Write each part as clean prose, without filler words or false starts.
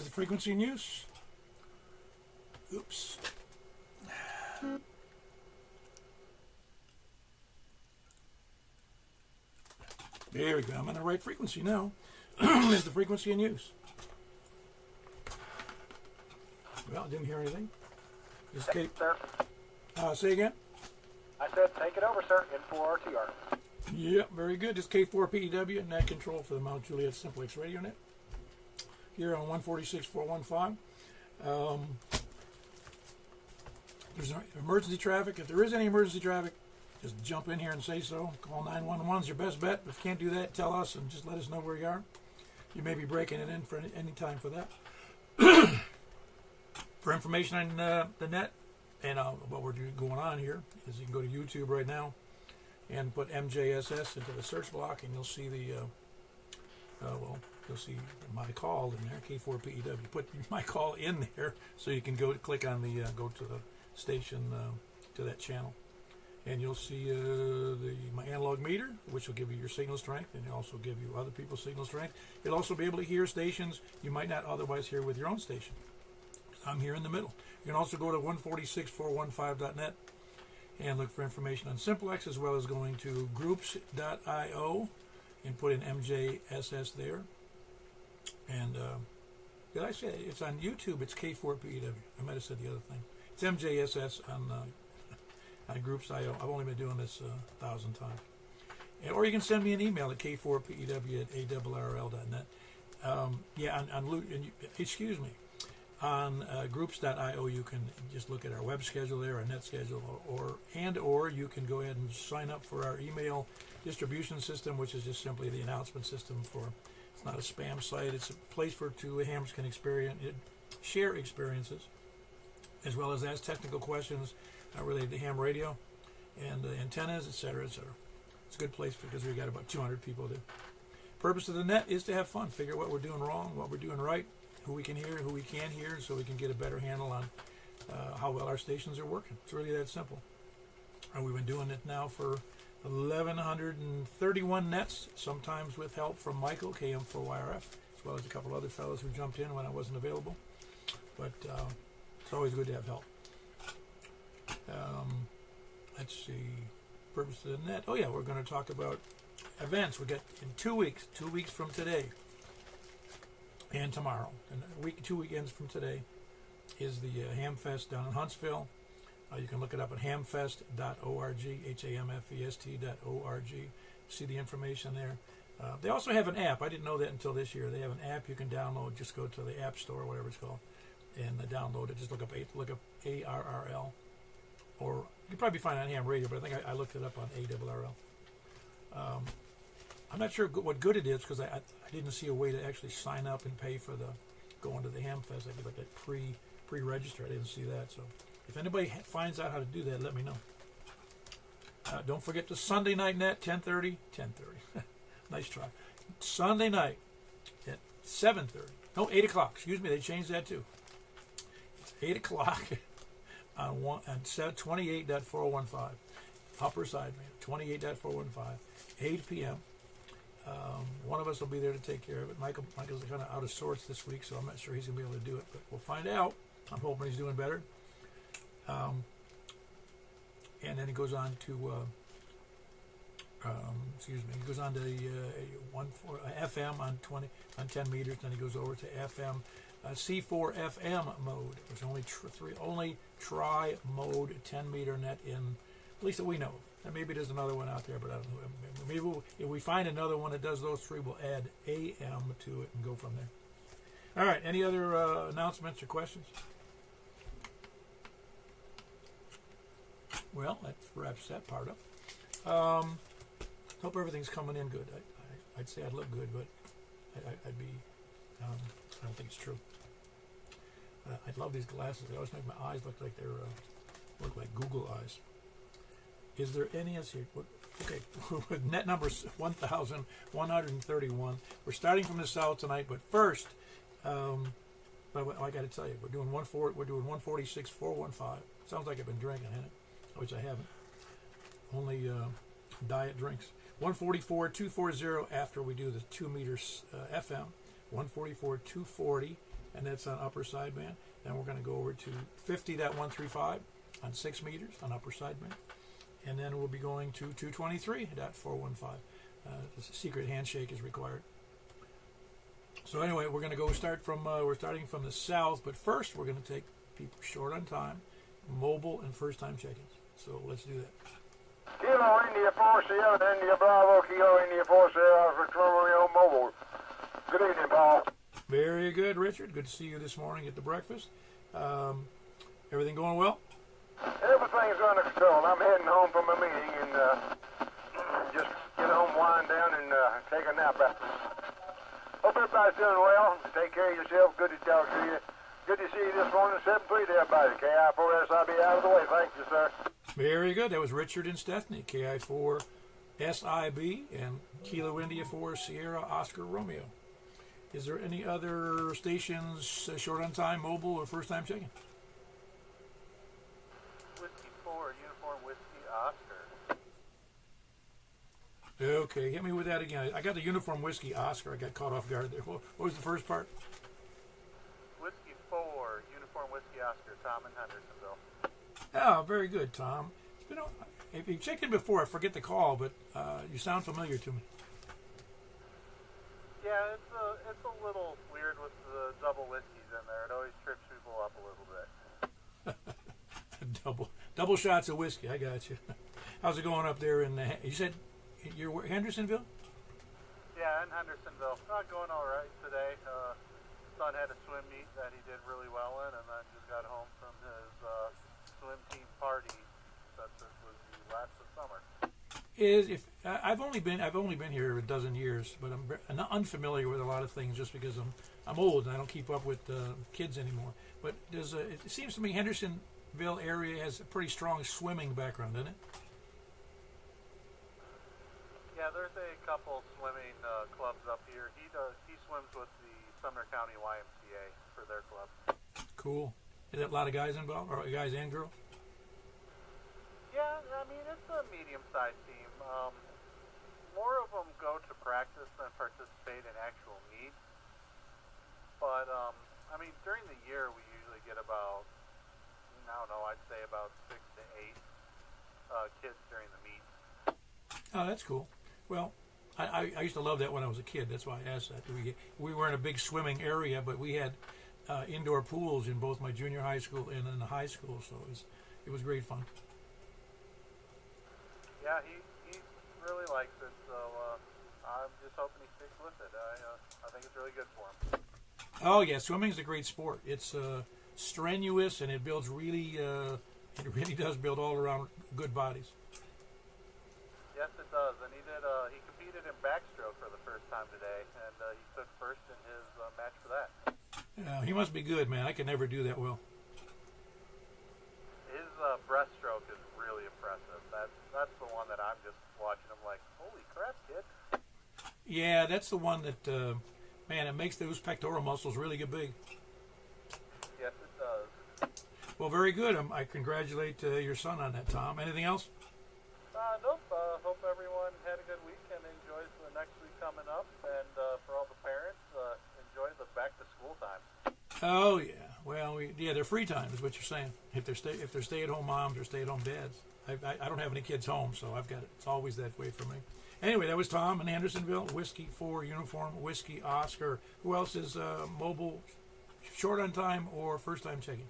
the frequency in use. Oops. There we go. I'm on the right frequency now. Is the frequency in use? Well, I didn't hear anything. Just Hey, sir. Say again? I said take it over, sir, in 4RTR. Yep, very good. This K4PEW, net control for the Mount Juliet Simplex Radio Net. Here on 146.415. There's emergency traffic. If there is any emergency traffic, just jump in here and say so. Call 911 is your best bet. If you can't do that, tell us and just let us know where you are. You may be breaking it in for any time for that. For information on the net and what we're going on here is you can go to YouTube right now and put MJSS into the search block, and you'll see you'll see my call in there, K4PEW. Put my call in there so you can go click on the go to the station to that channel, and you'll see my analog meter, which will give you your signal strength, and it'll also give you other people's signal strength. You'll also be able to hear stations you might not otherwise hear with your own station. I'm here in the middle. You can also go to 146.415.net and look for information on Simplex, as well as going to groups.io and put in MJSS there. And did I say it's on YouTube? It's K4PEW. I might have said the other thing. It's MJSS on groups.io. I've only been doing this 1,000 times. Or you can send me an email at k4pew@awrl.net. Excuse me. On groups.io, you can just look at our web schedule there, our net schedule, or you can go ahead and sign up for our email distribution system, which is just simply the announcement system for. It's not a spam site. It's a place for two hams can share experiences, as well as ask technical questions related to ham radio and antennas, etc., etc. It's a good place because we got about 200 people there. Purpose of the net is to have fun, figure out what we're doing wrong, what we're doing right, who we can hear, who we can't hear, so we can get a better handle on how well our stations are working. It's really that simple. And we've been doing it now for 1,131 nets, sometimes with help from Michael, KM4YRF, as well as a couple other fellows who jumped in when I wasn't available. But it's always good to have help. Let's see. Purpose of the net. Oh, yeah, we're going to talk about events. We got in 2 weeks from today, and tomorrow, and 2 weekends from today, is the Hamfest down in Huntsville. You can look it up at hamfest.org, hamfest.org. See the information there. They also have an app. I didn't know that until this year. They have an app you can download. Just go to the App Store, whatever it's called, and download it. Just look up ARRL, or you can probably find it on Ham Radio, but I think I looked it up on ARRL. I'm not sure what good it is because I didn't see a way to actually sign up and pay for going to the Hamfest. I could like that pre-register. I didn't see that. So if anybody finds out how to do that, let me know. Don't forget the Sunday night net, 10:30. Nice try. Sunday night at 7:30. No, 8 o'clock. Excuse me, they changed that too. It's 8 o'clock on 28.415. Upper side, man. 28.415. 8 p.m. One of us will be there to take care of it. Michael's kind of out of sorts this week, so I'm not sure he's going to be able to do it, but we'll find out. I'm hoping he's doing better. And then he goes on to, he goes on to FM on 10 meters. Then he goes over to FM, C4 FM mode, which only tri-mode 10 meter net in, at least that we know. And maybe there's another one out there, but I don't know. Maybe if we find another one that does those three, we'll add AM to it and go from there. All right. Any other announcements or questions? Well, that wraps that part up. Hope everything's coming in good. I'd say I'd look good, but I'd be. I don't think it's true. I love these glasses. They always make my eyes look like look like Google eyes. Is there any? Okay, net number 1,131. We're starting from the south tonight, but first, I got to tell you, we're doing 146.415. Sounds like I've been drinking, hasn't it? Which I haven't. Only diet drinks. 144.240 after we do the 2 meters FM. 144.240 and that's on upper sideband. Then we're going to go over to 50.135 on 6 meters on upper sideband. And then we'll be going to 223.415. The secret handshake is required. So anyway, we're going to go we're starting from the south, but first we're going to take people short on time, mobile, and first-time check-ins. So let's do that. Kilo India 4 Sierra India Bravo, Kilo India 4 Sierra for Romeo Mobile. Good evening, Paul. Very good, Richard. Good to see you this morning at the breakfast. Everything going well? Everything's under control. I'm heading home from a meeting and just get home, wind down, and take a nap after. Hope everybody's doing well. Take care of yourself. Good to talk to you. Good to see you this morning. 7-3 to everybody. KI4SIB out of the way. Thank you, sir. Very good. That was Richard and Stephanie, KI4 SIB and Kilo India 4 Sierra Oscar Romeo. Is there any other stations short on time, mobile, or first time checking? Whiskey 4, Uniform Whiskey Oscar. Okay, hit me with that again. I got the Uniform Whiskey Oscar. I got caught off guard there. What was the first part? Whiskey 4, Uniform Whiskey Oscar, Tom in Hendersonville. Oh, very good, Tom. It's been if you've checked in before, I forget the call, but you sound familiar to me. Yeah, it's a little weird with the double whiskeys in there. It always trips people up a little bit. double shots of whiskey. I got you. How's it going up there in you said you're Hendersonville? Yeah, in Hendersonville. Not going all right today. Son had a swim meet that he did really well in, and then just got home from his swim team party that was the last of summer. I've only been here a dozen years, but I'm unfamiliar with a lot of things just because I'm old and I don't keep up with kids anymore. But it seems to me Hendersonville area has a pretty strong swimming background, doesn't it? Yeah, there's a couple swimming clubs up here. He swims with the Sumner County YMCA for their club. Cool. Is there a lot of guys involved, or guys and girls? Yeah, I mean, it's a medium-sized team. More of them go to practice than participate in actual meets. But, I mean, during the year, we usually get about, I'd say about 6 to 8 kids during the meets. Oh, that's cool. Well, I used to love that when I was a kid. That's why I asked that. We were in a big swimming area, but we had indoor pools in both my junior high school and in the high school, so it was great fun. Yeah, he really likes it, so I'm just hoping he sticks with it. I think it's really good for him. Oh yeah, swimming's a great sport. It's strenuous and it builds it really does build all around good bodies. Yes, it does, and he competed in backstroke for the first time today, and he took first in his match for that. Yeah, he must be good, man. I can never do that well. His breaststroke is really impressive. That's the one that I'm just watching him like, holy crap, kid. Yeah, that's the one that, it makes those pectoral muscles really get big. Yes, it does. Well, very good. I congratulate your son on that, Tom. Anything else? Nope. Hope everyone had a good week and enjoys the next week coming up. And for all the parents, enjoy the back-to-school time. Oh, yeah. Well, they're free time is what you're saying. If they're stay-at-home moms or stay-at-home dads. I don't have any kids home, so it's always that way for me. Anyway, that was Tom in Hendersonville, Whiskey 4 Uniform Whiskey Oscar. Who else is mobile, short on time, or first time checking?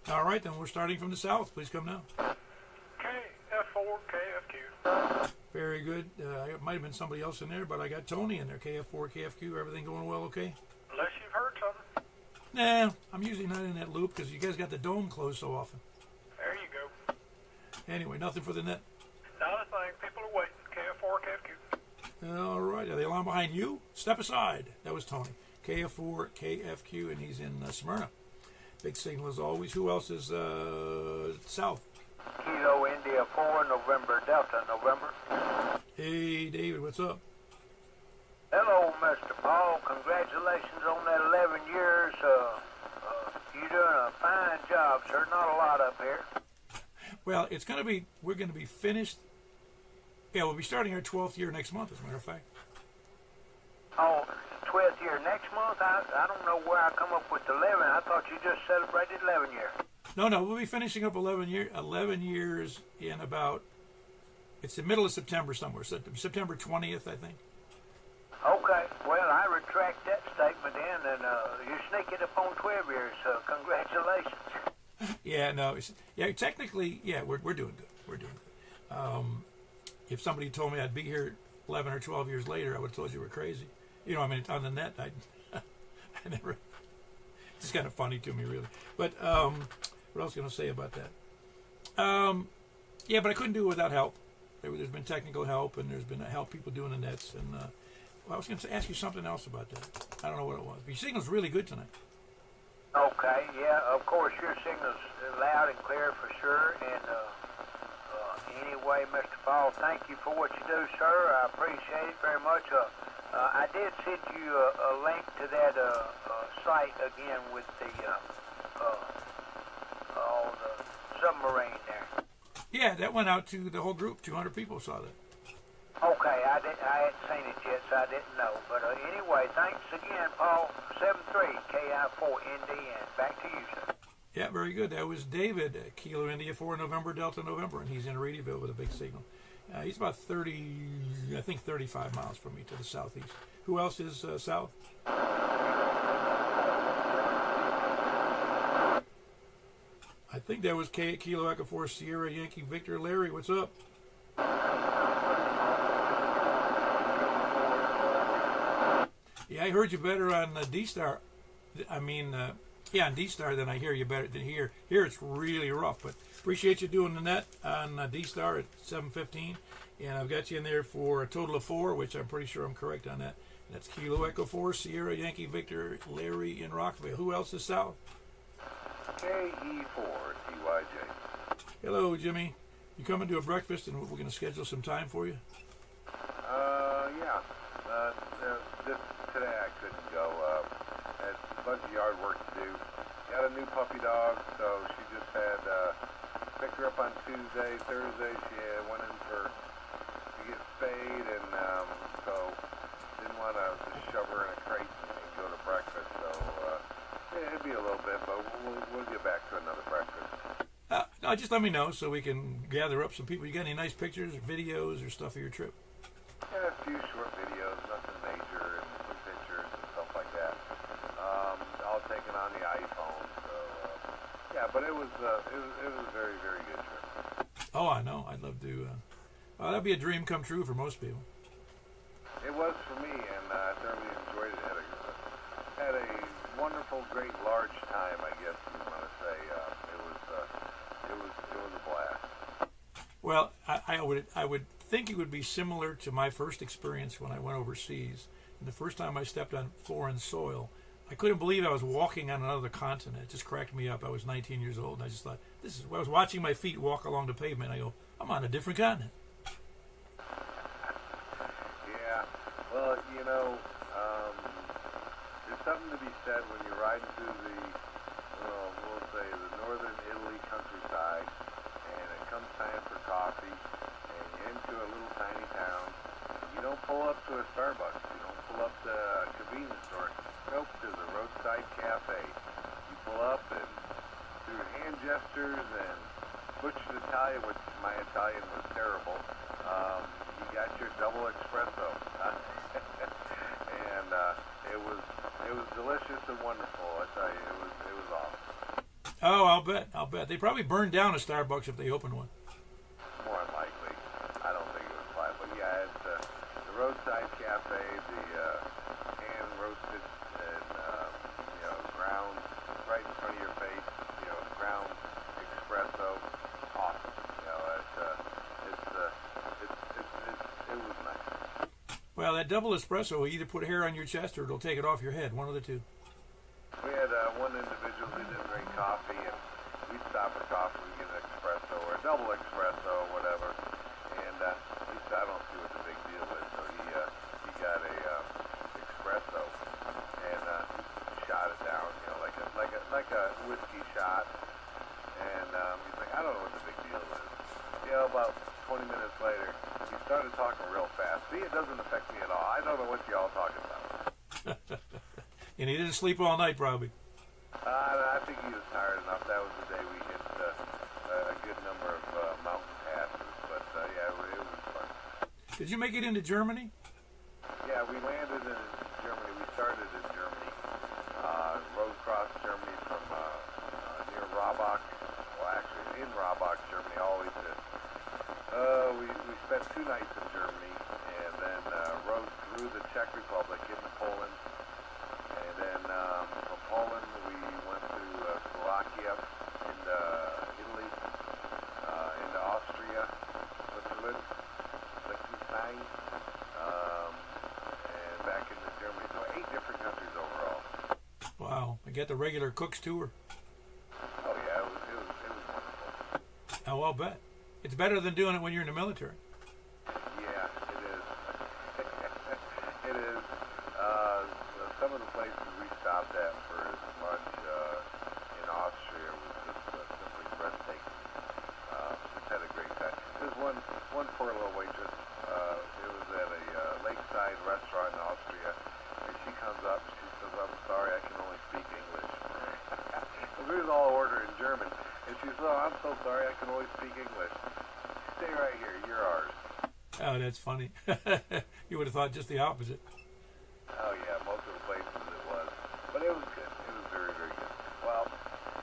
All right, then we're starting from the south. Please come now. KF4 KFQ. Very good. It might have been somebody else in there, but I got Tony in there. KF4 KFQ. Everything going well? Okay. Unless you've heard something. Nah, I'm usually not in that loop because you guys got the dome closed so often. There you go. Anyway, nothing for the net. Not a thing. People are waiting. KF4 KFQ. All right. Are they along behind you? Step aside. That was Tony. KF4 KFQ, and he's in Smyrna. Big signal as always. Who else is south? Kilo India 4 November Delta November. Hey, David, what's up? Hello, Mr. Paul. Congratulations on that 11 years. You're doing a fine job, sir. Not a lot up here. Well, we're going to be finished. Yeah, we'll be starting our 12th year next month, as a matter of fact. Oh, 12th year next month? I don't know where I come up with 11. I thought you just celebrated 11 years. No, we'll be finishing up 11 years in about, it's the middle of September somewhere, so September 20th, I think. Okay, well, I retract that statement then, and you sneak it up on 12 years, so congratulations. Yeah, no, technically, yeah, we're doing good. We're doing good. If somebody told me I'd be here 11 or 12 years later, I would have told you we're crazy. You know, I mean, on the net, I never, it's kind of funny to me, really. But what else can I say about that? Yeah, but I couldn't do it without help. There's been technical help, and there's been help people doing the nets. And well, I was going to ask you something else about that. I don't know what it was. But your signal's really good tonight. Okay, yeah, of course, your signal's loud and clear for sure. And anyway, Mr. Fall, thank you for what you do, sir. I appreciate it very much. I did send you a link to that site again with the submarine there. Yeah, that went out to the whole group. 200 people saw that. Okay, I hadn't seen it yet, so I didn't know. But anyway, thanks again, Paul. 73 KI4ND, and back to you, sir. Yeah, very good. That was David, Kilo India 4 November Delta November, and he's in Reedyville with a big signal. He's about 35 miles from me to the southeast. Who else is south? I think that was Kilo Echo 4 Sierra Yankee Victor. Larry, what's up? Yeah, I heard you better on D-Star. On D-Star than I hear you better than here. Here it's really rough, but appreciate you doing the net on D-Star at 7:15, and I've got you in there for a total of 4, which I'm pretty sure I'm correct on that. That's Kilo Echo 4 Sierra Yankee Victor, Larry in Rockville. Who else is south? KE4 TYJ. Hello, Jimmy. You coming to a breakfast, and we're going to schedule some time for you? Yeah. Today I couldn't go. Had a bunch of yard work to do. Got a new puppy dog, so she just had picked her up on Tuesday. Thursday she went in to get spayed, and so didn't want to just shove her in a crate and go to breakfast. So it'd be a little bit, but we'll get back to another breakfast. No, just let me know so we can gather up some people. You got any nice pictures, or videos, or stuff of your trip? Yeah, a few short videos, nothing major, and some pictures and stuff like that. All taken on the iPhone. So yeah, but it was a very, very good trip. Oh, I know. I'd love to. That'd be a dream come true for most people. It was for me, and I thoroughly enjoyed it. Had a wonderful, great, large time, I guess you want to say. It was a blast. Well, I would think it would be similar to my first experience when I went overseas. And the first time I stepped on foreign soil, I couldn't believe I was walking on another continent. It just cracked me up. I was 19 years old, and I just thought, I was watching my feet walk along the pavement. I go, I'm on a different continent. Yeah, well, there's something to be said when you're riding through we'll say the northern Italy countryside, and it comes time for coffee, and you're into a little tiny town. You don't pull up to a Starbucks. You don't pull up to a convenience store. Nope, there's a roadside cafe. You pull up, and through hand gestures and butchered Italian, which my Italian was terrible, you got your double espresso. And it was delicious and wonderful. I tell you, it was awesome. Oh, I'll bet. They probably burned down a Starbucks if they opened one. More than likely. I don't think it was fine. But yeah, it's the roadside cafe, the hand roasted and ground right in front of your face, ground espresso. Awesome. It was nice. Well, that double espresso will either put hair on your chest or it'll take it off your head. One of the two. We had one individual who didn't drink coffee, and we'd stop for coffee, we'd get an espresso or a double espresso or whatever, and he said, I don't see what the big deal is, so he got a espresso, and shot it down, like a whiskey shot, and he's like, I don't know what the big deal is. About 20 minutes later, he started talking real fast. See, it doesn't affect me at all. I don't know what y'all talking about. And he didn't sleep all night, probably. I think he was tired enough. That was the day we hit a good number of mountain passes. But yeah, it was fun. Did you make it into Germany? Yeah, we landed in Germany. We started in Germany. Rode across Germany from near Rabach. Well, actually, in Rabach, Germany, all the way to. We spent 2 nights in Germany, and then rode through the Czech Republic into Poland. And then from Poland, we went to Slovakia, into Italy, into Austria, Switzerland, Liechtenstein, and back into Germany. So 8 different countries overall. Wow. I got the regular Cook's tour. Oh yeah, it was wonderful. Oh, I'll bet. It's better than doing it when you're in the military. Yeah, it is. It is. Some of the places we stopped at for lunch in Austria was just simply breathtaking. Just had a great time. There's one poor little waitress. It was at a lakeside restaurant in Austria, and she comes up. She says, "I'm sorry, I can only speak English." We was all ordered in German, and she said, "Oh, I'm so sorry, I can only speak English. Stay right here. You're ours." Oh, that's funny. You would have thought just the opposite. Oh yeah, most of the places it was, but it was good. It was very, very good. Well,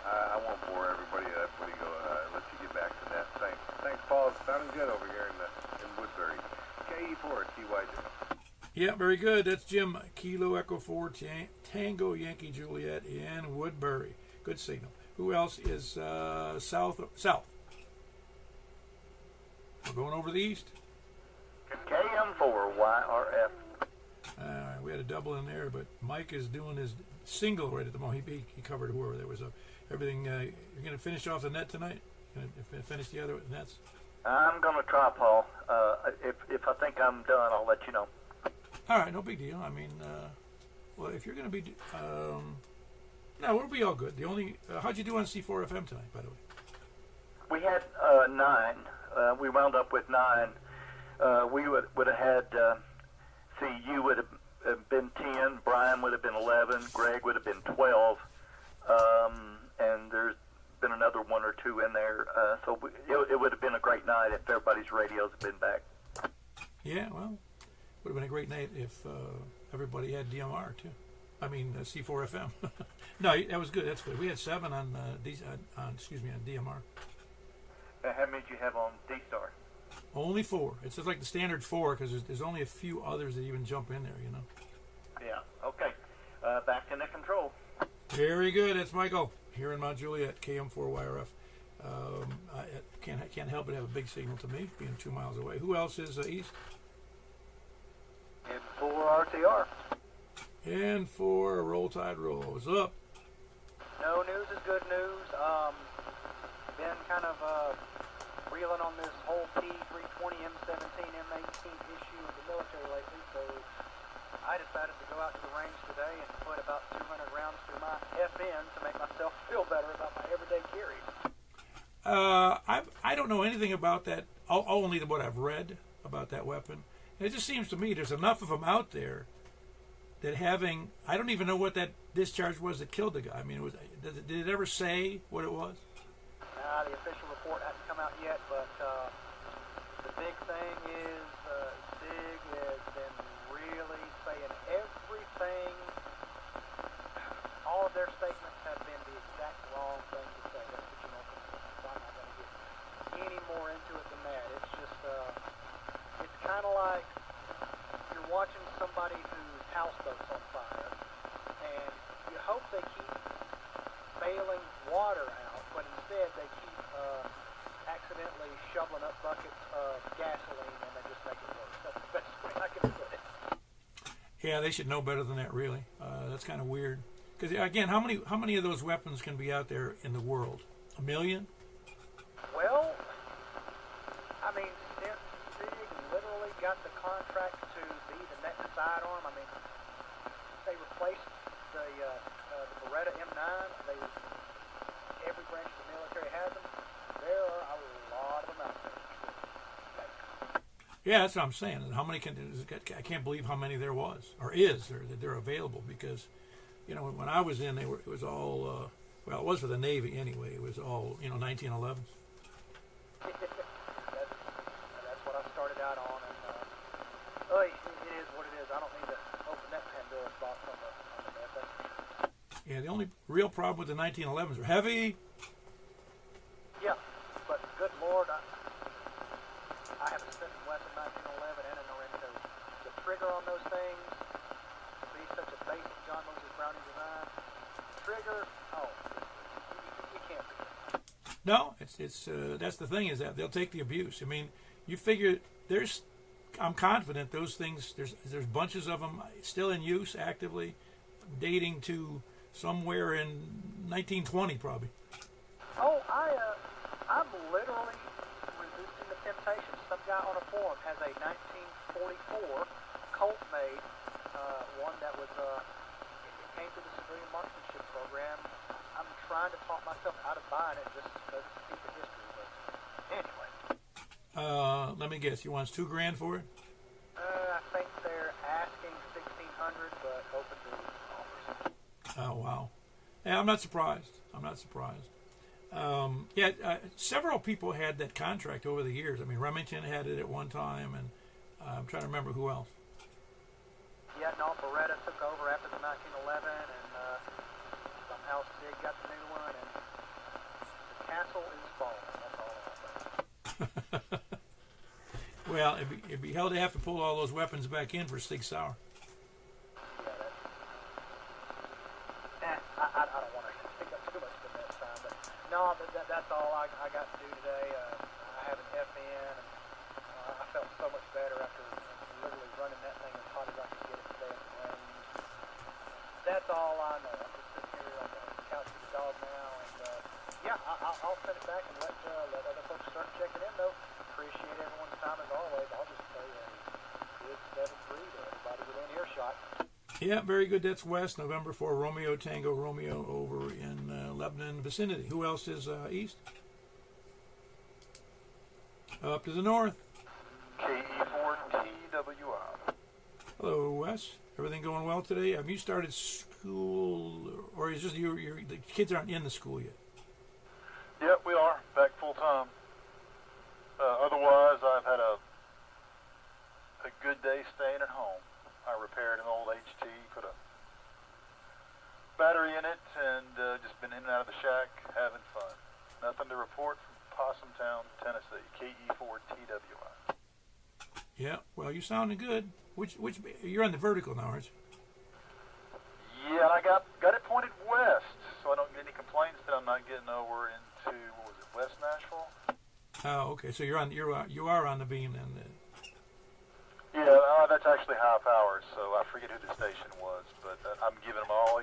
I won't bore everybody. Let you get back to that. Thanks, Paul. It's sounding good over here in Woodbury. KE4 TYJ. Yeah, very good. That's Jim. Kilo Echo 4 Tango Yankee Juliet in Woodbury. Good signal. Who else is south? We're going over the east. KM4YRF. We had a double in there, but Mike is doing his single right at the moment. He covered whoever there was. Everything. You're going to finish off the net tonight? Going to finish the other nets? I'm going to try, Paul. If I think I'm done, I'll let you know. All right, no big deal. I mean, well, if you're going to be, no, we'll be all good. The only, how'd you do on C4FM tonight, by the way? We had 9. We wound up with 9. We would have had. You would have been 10. Brian would have been 11. Greg would have been 12. And there's been another 1 or 2 in there. So it would have been a great night if everybody's radios had been back. Yeah, well, would have been a great night if everybody had DMR too. I mean C4FM. No, that was good. That's good. We had 7 on on DMR. How many did you have on D-Star? Only 4. It's just like the standard 4 because there's only a few others that even jump in there. You know. Yeah. Okay. Back to net control. Very good. That's Michael here in Mount Juliet, KM4YRF. I can't help but have a big signal to me, being 2 miles away. Who else is east? And 4 RTR. And 4 Roll Tide Roll. What's up? No news is good news. Been kind of reeling on this whole P320 M17 M18 issue of the military lately, so I decided to go out to the range today and put about 200 rounds through my FN to make myself feel better about my everyday carry. I don't know anything about that. Only what I've read about that weapon. And it just seems to me there's enough of them out there that having. I don't even know what that discharge was that killed the guy. I mean, did it ever say what it was? The official report hasn't come out yet, but the big thing is SIG has been really saying everything. All of their statements have been the exact wrong thing to say. That's what you know. So I'm not going to get any more into it than that. It's just, it's kind of like you're watching somebody whose houseboat's on fire, and you hope they keep bailing water out, but instead they keep accidentally shoveling up buckets of gasoline, and they just make it worse. That's the best way I can put it. Yeah, they should know better than that, really. That's kind of weird. Because again, how many of those weapons can be out there in the world? 1 million? Well, I mean, since SIG literally got the contract to be the next sidearm, I mean, they replaced the Beretta M9. Every branch of the military has them. There are a lot of them out there. Yeah, that's what I'm saying. How many I can't believe how many there was or is there that they're available because you know, when I was in, it was all, well, it was for the Navy anyway. It was all, you know, 1911s. That's what I started out on, and it is what it is. I don't need to open that Pandora's box on the net. Yeah, the only real problem with the 1911s are heavy. Yeah, but good Lord, I have spent west of 1911 and in Orlando. The trigger on those things, be such a basic John Moses Browning design. Trigger, you can't beat it. No, it's that's the thing, is that they'll take the abuse. I mean, you figure I'm confident those things, there's bunches of them still in use actively, dating to somewhere in 1920 probably. Oh, I'm literally resisting the temptation. Some guy on a forum has a 1944 Colt made, one that was it came through the civilian marksmanship program. I'm trying to talk myself out of buying it just because it's a piece of history. But anyway, Let me guess, he wants $2,000 for it? I think they're asking $1,600, but open to offers. Oh wow! Yeah, I'm not surprised. Several people had that contract over the years. I mean, Remington had it at one time, and I'm trying to remember who else. Yeah, no, Beretta took over after the 1911, and somehow Sig got the new one, and the castle is falling. That's all I'll say. Well, it'd be hell to have to pull all those weapons back in for Sig Sauer. I don't want to take up too much of that time, but no, that's all I got to do today. I have an FN, and I felt so much better after literally running that thing as hot as I could get it today at the range. That's all I know. I'm just sitting here on the couch with the dog now, and I'll send it back and let other folks start checking in, though. Appreciate everyone's time as always. I'll just say good 7-3 to everybody within earshot. Yeah, very good. That's West, November 4, Romeo Tango Romeo over in Lebanon vicinity. Who else is east? Up to the north. KE4TWI. Hello, Wes. Everything going well today? Have you started school, or is just the kids aren't in the school yet? Yep, we are back full time. Otherwise, I've had a good day staying at home. I repaired an old HT, put a battery in it, and just been in and out of the shack having fun. Nothing to report from Possum Town, Tennessee. KE4TWI. Yeah. Well, you sounding good. Which you're on the vertical now, aren't you? Yeah, and I got it pointed west, so I don't get any complaints that I'm not getting over into West Nashville. Oh, okay. So you are on the beam then. Yeah, that's actually half hours, so I forget who the station was, but I'm giving them all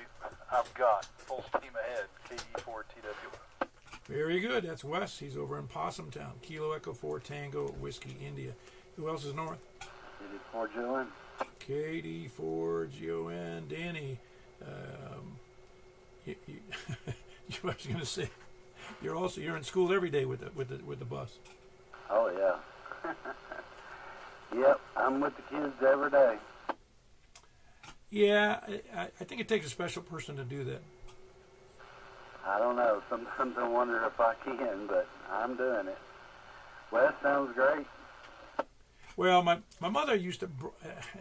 I've got. Full steam ahead, KE4TW. Very good. That's Wes. He's over in Possum Town. Kilo Echo 4 Tango Whiskey India. Who else is north? KD4 KD4 GON. Danny. I was going to say, you're in school every day with the bus. Oh, yeah. Yep, I'm with the kids every day. Yeah, I think it takes a special person to do that. I don't know. Sometimes I wonder if I can, but I'm doing it. Wes, sounds great. Well, my mother used to,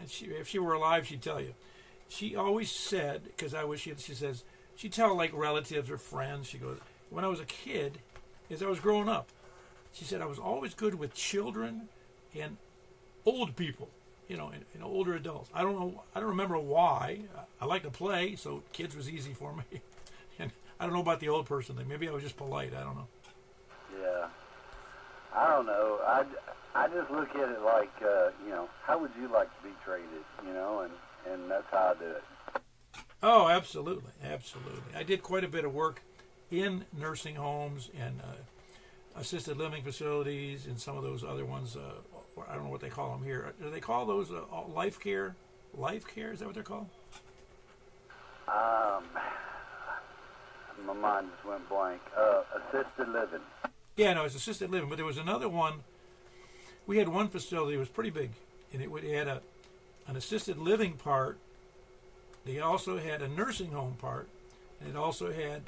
if she were alive, she'd tell you. She always said, because she says, she'd tell like relatives or friends, she goes, when I was a kid, as I was growing up, she said I was always good with children and old people, and older adults. I don't remember why. I like to play, so kids was easy for me. And I don't know about the old person thing. Maybe I was just polite. I don't know. Yeah. I don't know. I just look at it like, how would you like to be treated, and that's how I do it. Oh, absolutely. I did quite a bit of work in nursing homes and assisted living facilities and some of those other ones. I don't know what they call them here. Do they call those life care? Life care, is that what they're called? My mind just went blank. Assisted living. Yeah, no, it's assisted living. But there was another one. We had one facility that was pretty big, and it had an assisted living part They also had a nursing home part, and it also had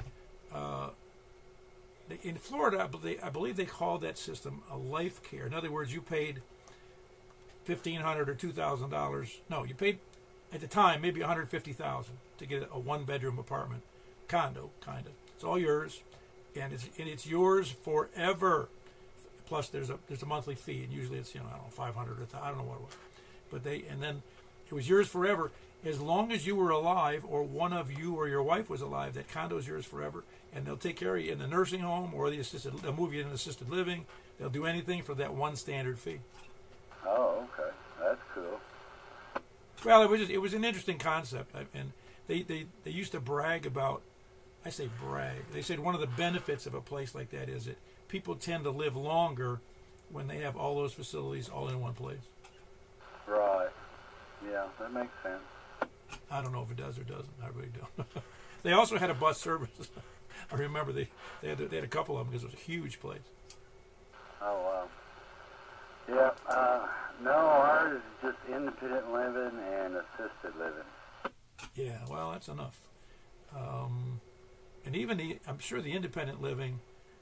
in Florida. I believe they called that system a life care. In other words, you paid $1,500 or $2,000. No, you paid at the time maybe $150,000 to get a one-bedroom apartment, condo, kind of. It's all yours, and it's yours forever. Plus, there's a monthly fee, and usually it's I don't know, 500 or I don't know what it was, but then it was yours forever as long as you were alive, or one of you or your wife was alive. That condo is yours forever, and they'll take care of you in the nursing home or they'll move you in assisted living. They'll do anything for that one standard fee. Oh, okay, that's cool. Well, it was an interesting concept, and they used to brag about. I say brag. They said one of the benefits of a place like that is that people tend to live longer when they have all those facilities all in one place. Right. Yeah, that makes sense. I don't know if it does or doesn't. I really don't. They also had a bus service. I remember they had a couple of them because it was a huge place. Oh, wow. Yeah, no, ours is just independent living and assisted living. Yeah, well, that's enough. And even I'm sure the independent living,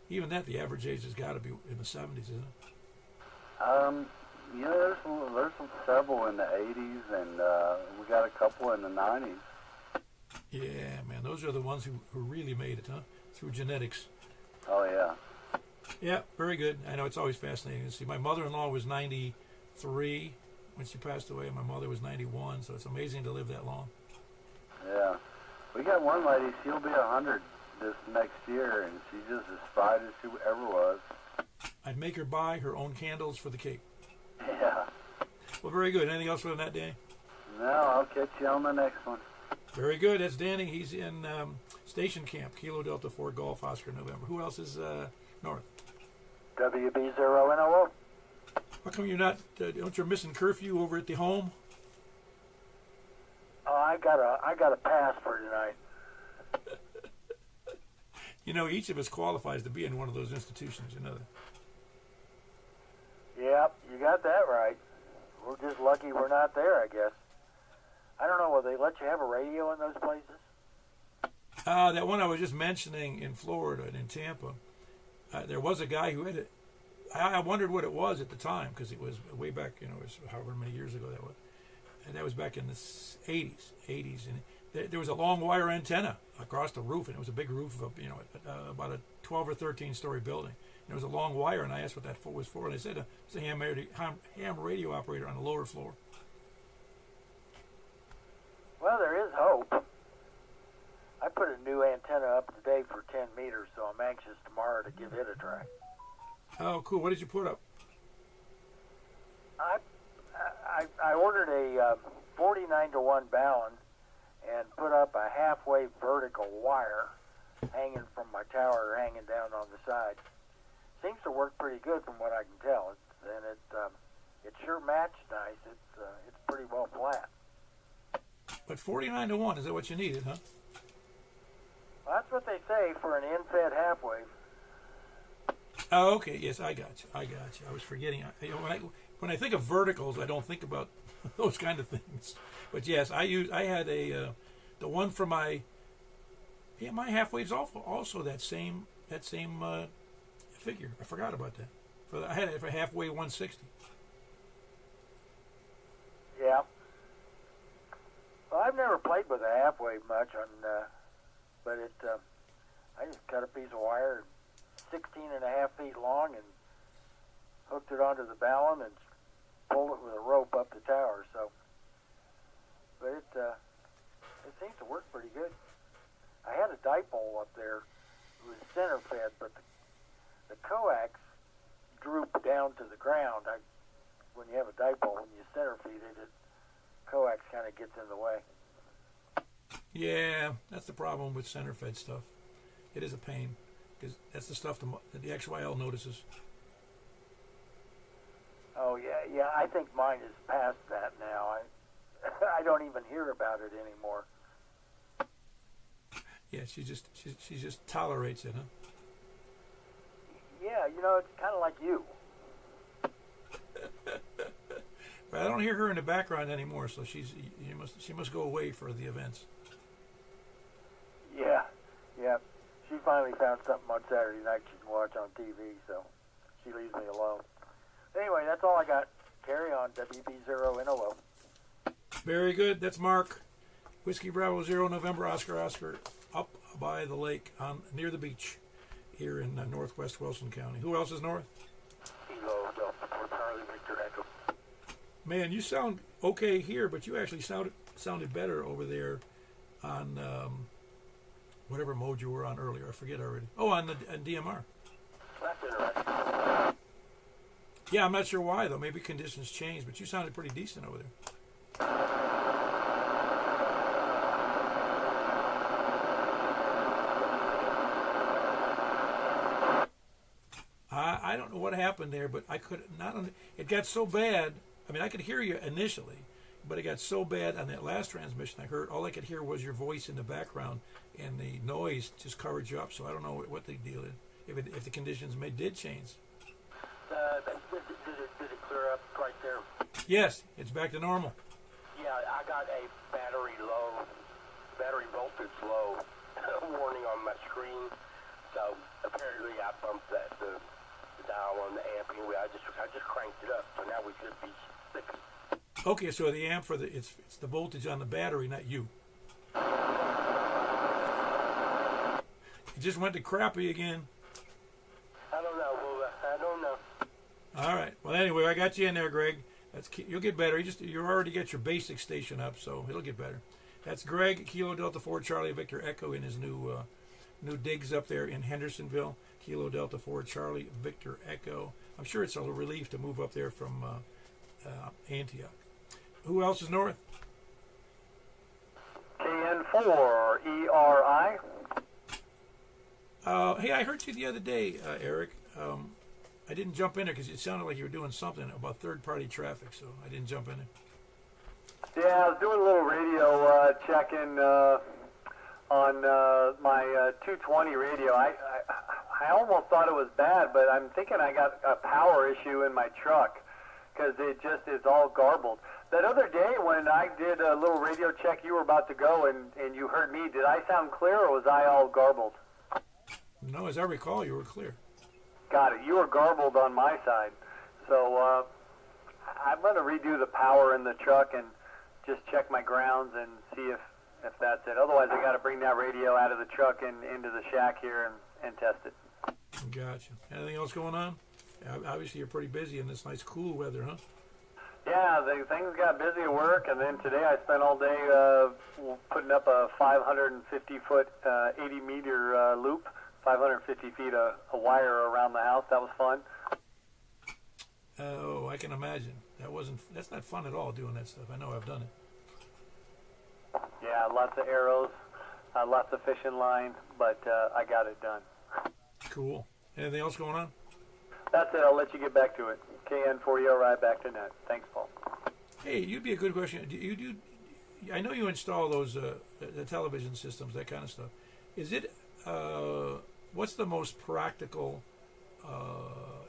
even that, the average age has got to be in the 70s, isn't it? There's several in the 80s, and we got a couple in the 90s. Yeah, man, those are the ones who really made it, huh? Through genetics. Oh, yeah. Yeah, very good. I know it's always fascinating to see. My mother-in-law was 93 when she passed away, and my mother was 91, so it's amazing to live that long. Yeah. We got one lady, she'll be 100 this next year, and she's just as spry as she ever was. I'd make her buy her own candles for the cake. Yeah. Well, very good. Anything else for that day? No, I'll catch you on the next one. Very good. That's Danny. He's in Station Camp, Kilo Delta 4 Golf Oscar November. Who else is north? WB0NOO. How come you're not? Don't you're missing curfew over at the home? Oh, I got a pass for tonight. Each of us qualifies to be in one of those institutions. You know that. Yep, you got that right. We're just lucky we're not there, I guess. I don't know, will they let you have a radio in those places? That one I was just mentioning in Florida and in Tampa, there was a guy who had it. I wondered what it was at the time because it was way back, it was however many years ago that was. And that was back in the 80s. And there was a long wire antenna across the roof, and it was a big roof of, about a 12 or 13 story building. And there was a long wire, and I asked what that was for, and they said it's a ham radio operator on the lower floor. Well, there is hope. I put a new antenna up today for 10 meters, so I'm anxious tomorrow to give it a try. Oh, cool. What did you put up? I ordered a 49-to-1 balun and put up a halfway vertical wire hanging from my tower, hanging down on the side. Seems to work pretty good from what I can tell. It sure matched nice. It's pretty well flat. But 49-to-1, is that what you needed, huh? Well, that's what they say for an in-fed half wave. Oh, okay. Yes, I got you. I was forgetting. When I think of verticals, I don't think about those kind of things. But yes, I had the one for my half wave's also that same figure. I forgot about that. I had it for halfway 160. Yeah. Well, I've never played with a half wave much but I just cut a piece of wire 16 and a half feet long and hooked it onto the balun and pulled it with a rope up the tower. But it seems to work pretty good. I had a dipole up there. It was center fed, but the coax drooped down to the ground. When you have a dipole, when you center feed it, coax kind of gets in the way. Yeah, that's the problem with center fed stuff. It is a pain because that's the stuff that the XYL notices. Oh yeah. I think mine is past that now. I don't even hear about it anymore. Yeah, she just tolerates it, huh? Yeah, it's kind of like you. But I don't hear her in the background anymore, so she must go away for the events. Yeah. She finally found something on Saturday night she can watch on TV, so she leaves me alone. Anyway, that's all I got. Carry on, WB0NOO. Very good. That's Mark. Whiskey Bravo 0 November Oscar up by the lake near the beach here in northwest Wilson County. Who else is north? Kilo Delta 4 Charlie Victor Echo. Man, you sound okay here, but you actually sounded better over there on whatever mode you were on earlier. I forget already. Oh, on DMR. That's interesting. Yeah, I'm not sure why, though. Maybe conditions changed, but you sounded pretty decent over there. I don't know what happened there, but I could not. It got so bad. I mean, I could hear you initially, but it got so bad on that last transmission. All I could hear was your voice in the background, and the noise just covered you up. So I don't know what the deal is. If the conditions did change. Did it clear up right there? Yes, it's back to normal. Yeah, I got a battery voltage low warning on my screen. So apparently I bumped the dial on the amp anyway. I just cranked it up, so now we should be fixed. Okay, so the amp it's the voltage on the battery, not you. It just went to crappy again. I don't know. I don't know. All right. Well, anyway, I got you in there, Greg. You'll get better. You already got your basic station up, so it'll get better. That's Greg, Kilo Delta 4 Charlie Victor Echo in his new digs up there in Hendersonville. Kilo Delta 4 Charlie Victor Echo. I'm sure it's a relief to move up there from Antioch. Who else is north? KN4ERI. Hey, I heard you the other day, Eric. I didn't jump in there because it sounded like you were doing something about third-party traffic, so I didn't jump in there. Yeah, I was doing a little radio checking on my 220 radio. I almost thought it was bad, but I'm thinking I got a power issue in my truck because it just is all garbled. That other day when I did a little radio check, you were about to go and you heard me. Did I sound clear or was I all garbled? No, as I recall, you were clear. Got it. You were garbled on my side. So I'm going to redo the power in the truck and just check my grounds and see if that's it. Otherwise, I got to bring that radio out of the truck and into the shack here and test it. Gotcha. Anything else going on? Obviously, you're pretty busy in this nice cool weather, huh? Yeah, things got busy at work, and then today I spent all day putting up a 550-foot, 80-meter loop, 550 feet of wire around the house. That was fun. Oh, I can imagine. That's not fun at all doing that stuff. I know I've done it. Yeah, lots of arrows, lots of fishing line, but I got it done. Cool. Anything else going on? That's it. I'll let you get back to it. KN4ERI back to net. Thanks, Paul. Hey, you'd be a good question. I know you install those the television systems, that kind of stuff. Is it what's the most practical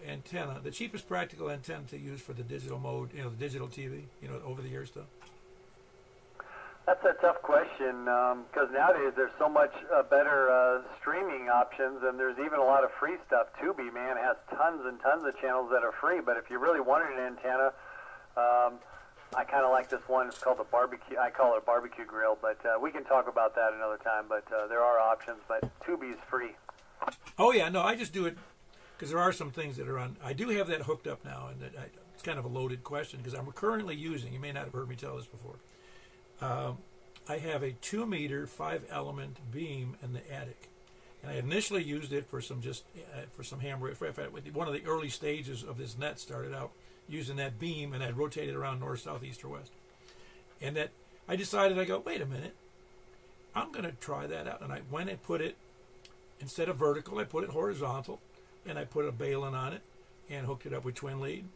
antenna, the cheapest practical antenna to use for the digital mode, the digital TV, over the air stuff? That's a tough question because nowadays there's so much better streaming options, and there's even a lot of free stuff. Tubi, man, has tons and tons of channels that are free, but if you really wanted an antenna, I kind of like this one. It's called the barbecue. I call it a barbecue grill, but we can talk about that another time. But there are options, but Tubi is free. Oh, yeah, no, I just do it because there are some things that are on. I do have that hooked up now, and it's kind of a loaded question because I'm currently using, you may not have heard me tell this before, I have a 2-meter 5-element beam in the attic, and I initially used it for some hammer. One of the early stages of this net started out using that beam, and I'd rotate it around north, south, east, or west. And that I decided, wait a minute, I'm going to try that out. And I went and put it, instead of vertical, I put it horizontal, and I put a baling on it, and hooked it up with twin lead.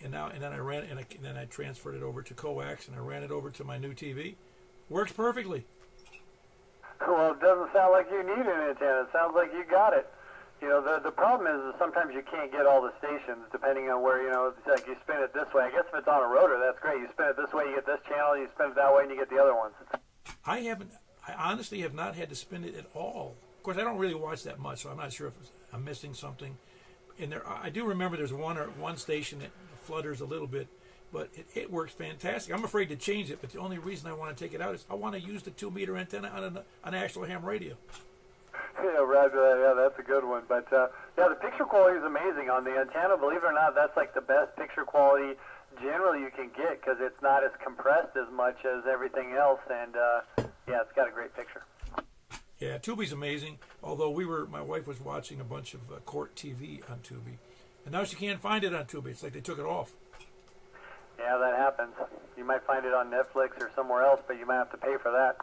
And then I transferred it over to coax, and I ran it over to my new TV. Works perfectly. Well, it doesn't sound like you need an antenna. It sounds like you got it. The problem is sometimes you can't get all the stations depending on where, it's like you spin it this way. I guess if it's on a rotor, that's great. You spin it this way, you get this channel. You spin it that way, and you get the other ones. I honestly have not had to spin it at all. Of course, I don't really watch that much, so I'm not sure if I'm missing something. And I do remember there's one station that flutters a little bit, but it works fantastic. I'm afraid to change it, but the only reason I want to take it out is I want to use the 2-meter antenna on an actual ham radio. Yeah, Roger. Yeah, that's a good one. But the picture quality is amazing on the antenna. Believe it or not, that's like the best picture quality generally you can get because it's not as compressed as much as everything else. And it's got a great picture. Yeah, Tubi's amazing. Although my wife was watching a bunch of court TV on Tubi, and now she can't find it on Tubi. It's like they took it off. Yeah, that happens. You might find it on Netflix or somewhere else, but you might have to pay for that.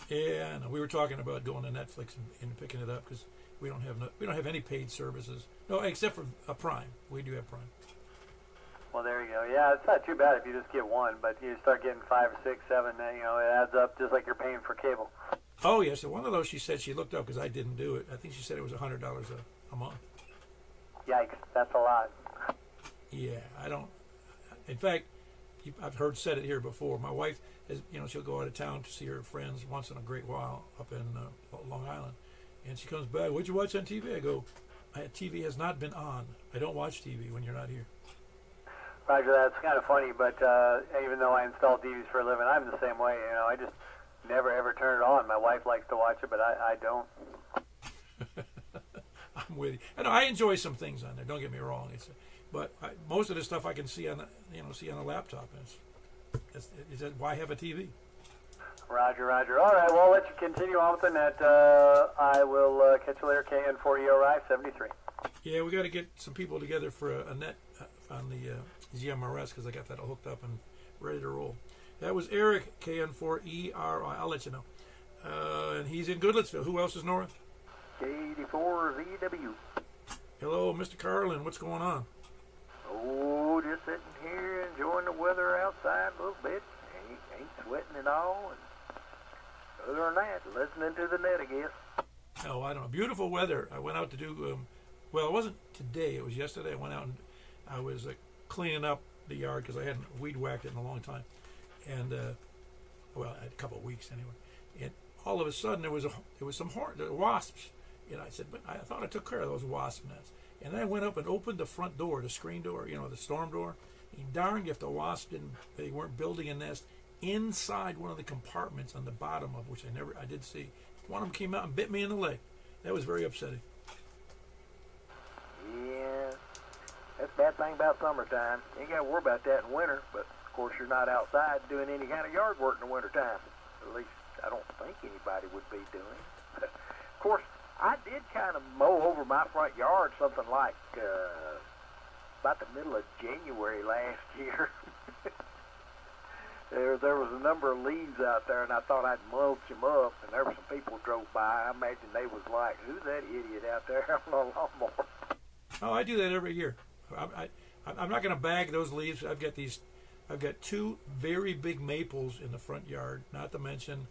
Yeah, no, we were talking about going to Netflix and picking it up because we don't have any paid services. No, except for Prime. We do have Prime. Well, there you go. Yeah, it's not too bad if you just get one, but you start getting 5, 6, 7. It adds up just like you're paying for cable. Oh yes, so one of those she said she looked up because I didn't do it. I think she said it was $100 a month. Yikes, that's a lot. Yeah, I don't. In fact, I've heard said it here before. My wife is, she'll go out of town to see her friends once in a great while up in Long Island, and she comes back. What'd you watch on TV? I go, TV has not been on. I don't watch TV when you're not here. Roger, that's kind of funny, but even though I install TVs for a living, I'm the same way. I just never ever turn it on. My wife likes to watch it, but I don't. I'm with you. And I enjoy some things on there. Don't get me wrong. But most of the stuff I can see on a laptop. Is that why have a TV? Roger. All right, well, I'll let you continue on with the net. I will catch you later. KN40RI 73. Yeah, we got to get some people together for a net on the ZMRS because I got that hooked up and ready to roll. That was Eric, KN4ERI. I'll let you know. And he's in Goodlettsville. Who else is north? K84VW. Hello, Mr. Carlin. What's going on? Oh, just sitting here enjoying the weather outside a little bit. Ain't sweating at all. And other than that, listening to the net, I guess. Oh, I don't know. Beautiful weather. I went out to do, well, it wasn't today. It was yesterday. I went out and I was cleaning up the yard because I hadn't weed whacked it in a long time. And, a couple of weeks anyway. And all of a sudden there was some wasps. And I said, but I thought I took care of those wasp nests. And then I went up and opened the front door, the screen door, the storm door. And darned if the wasp they weren't building a nest inside one of the compartments on the bottom of which I did see. One of them came out and bit me in the leg. That was very upsetting. Yeah, that's the bad thing about summertime. You ain't got to worry about that in winter, but of course you're not outside doing any kind of yard work in the wintertime. At least I don't think anybody would be doing. But of course, I did kind of mow over my front yard something like about the middle of January last year. There was a number of leaves out there, and I thought I'd mulch them up, and there were some people drove by. I imagine they was like, who's that idiot out there on a lawnmower? Oh, I do that every year. I'm not going to bag those leaves. I've got 2 very big maples in the front yard, not to mention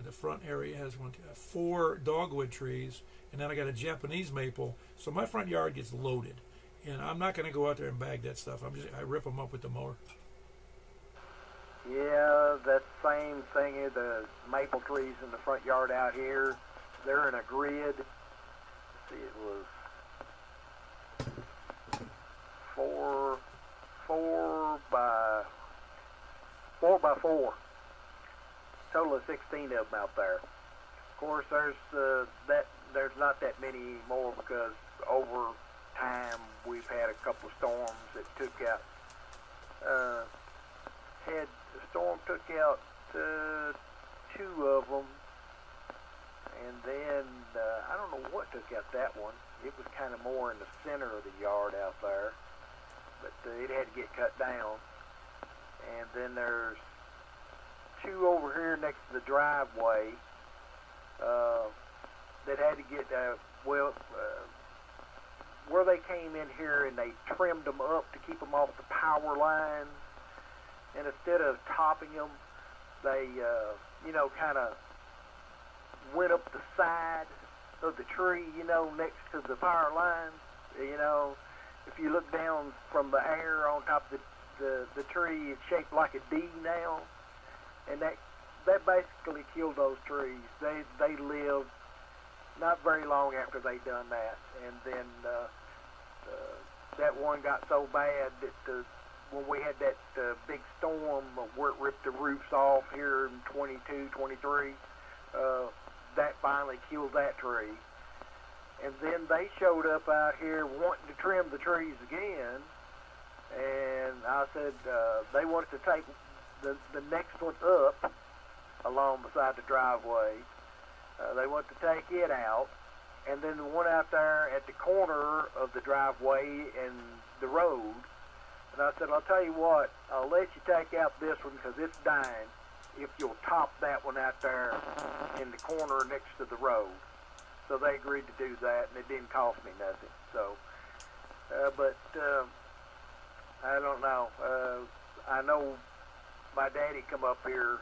the front area has 4 dogwood trees, and then I got a Japanese maple. So my front yard gets loaded, and I'm not going to go out there and bag that stuff. I rip them up with the mower. Yeah, that same thing. The maple trees in the front yard out here, they're in a grid. Let's see, it was 4 by 4. Total of 16 of them out there. Of course, there's not that many more because over time we've had a couple of storms that took out. The storm took out 2 of them, and then I don't know what took out that one. It was kind of more in the center of the yard out there, but it had to get cut down. And then there's 2 over here next to the driveway that had to get where they came in here and they trimmed them up to keep them off the power lines. And instead of topping them, they, kind of went up the side of the tree, next to the power lines. If you look down from the air on top of the tree, it's shaped like a D now, and that basically killed those trees. They lived not very long after they done that, and then that one got so bad that when we had that big storm where it ripped the roofs off here in 22, 23, that finally killed that tree. And then they showed up out here wanting to trim the trees again, and I said they wanted to take the next one up along beside the driveway. They wanted to take it out, and then the one out there at the corner of the driveway and the road. And I said, I'll tell you what, I'll let you take out this one because it's dying if you'll top that one out there in the corner next to the road. So they agreed to do that, and it didn't cost me nothing. So, but I don't know. I know my daddy come up here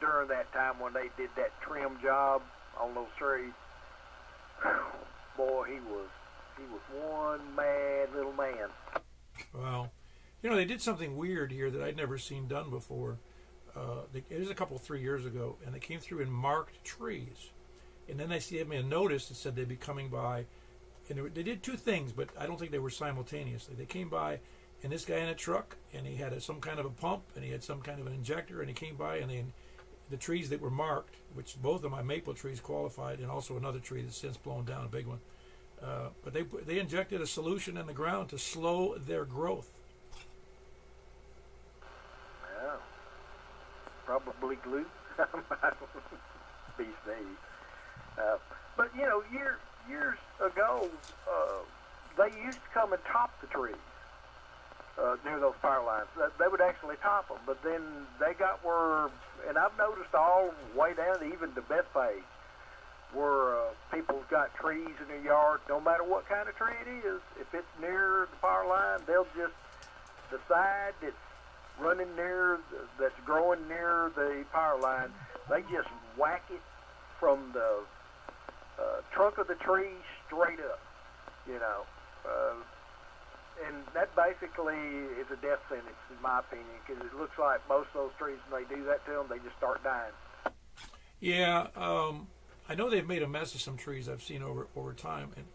during that time when they did that trim job on those trees. Boy, he was one mad little man. Wow. They did something weird here that I'd never seen done before. It was 3 years ago, and they came through and marked trees. And then they gave me a notice that said they'd be coming by. And they did two things, but I don't think they were simultaneously. They came by, and this guy in a truck, and he had some kind of a pump, and he had some kind of an injector, and he came by, and the trees that were marked, which both of my maple trees qualified, and also another tree that's since blown down, a big one. But they injected a solution in the ground to slow their growth. Yeah. Probably glue. Beats me. But years ago, they used to come and top the trees near those power lines. They would actually top them, but then they got where, and I've noticed all the way down to even the Bethpage, where people's got trees in their yard. No matter what kind of tree it is, if it's near the power line, they'll just the side that's running that's growing near the power line, they just whack it from the trunk of the tree straight up, and that basically is a death sentence in my opinion, because it looks like most of those trees, when they do that to them, they just start dying. Yeah, I know they've made a mess of some trees I've seen over time, and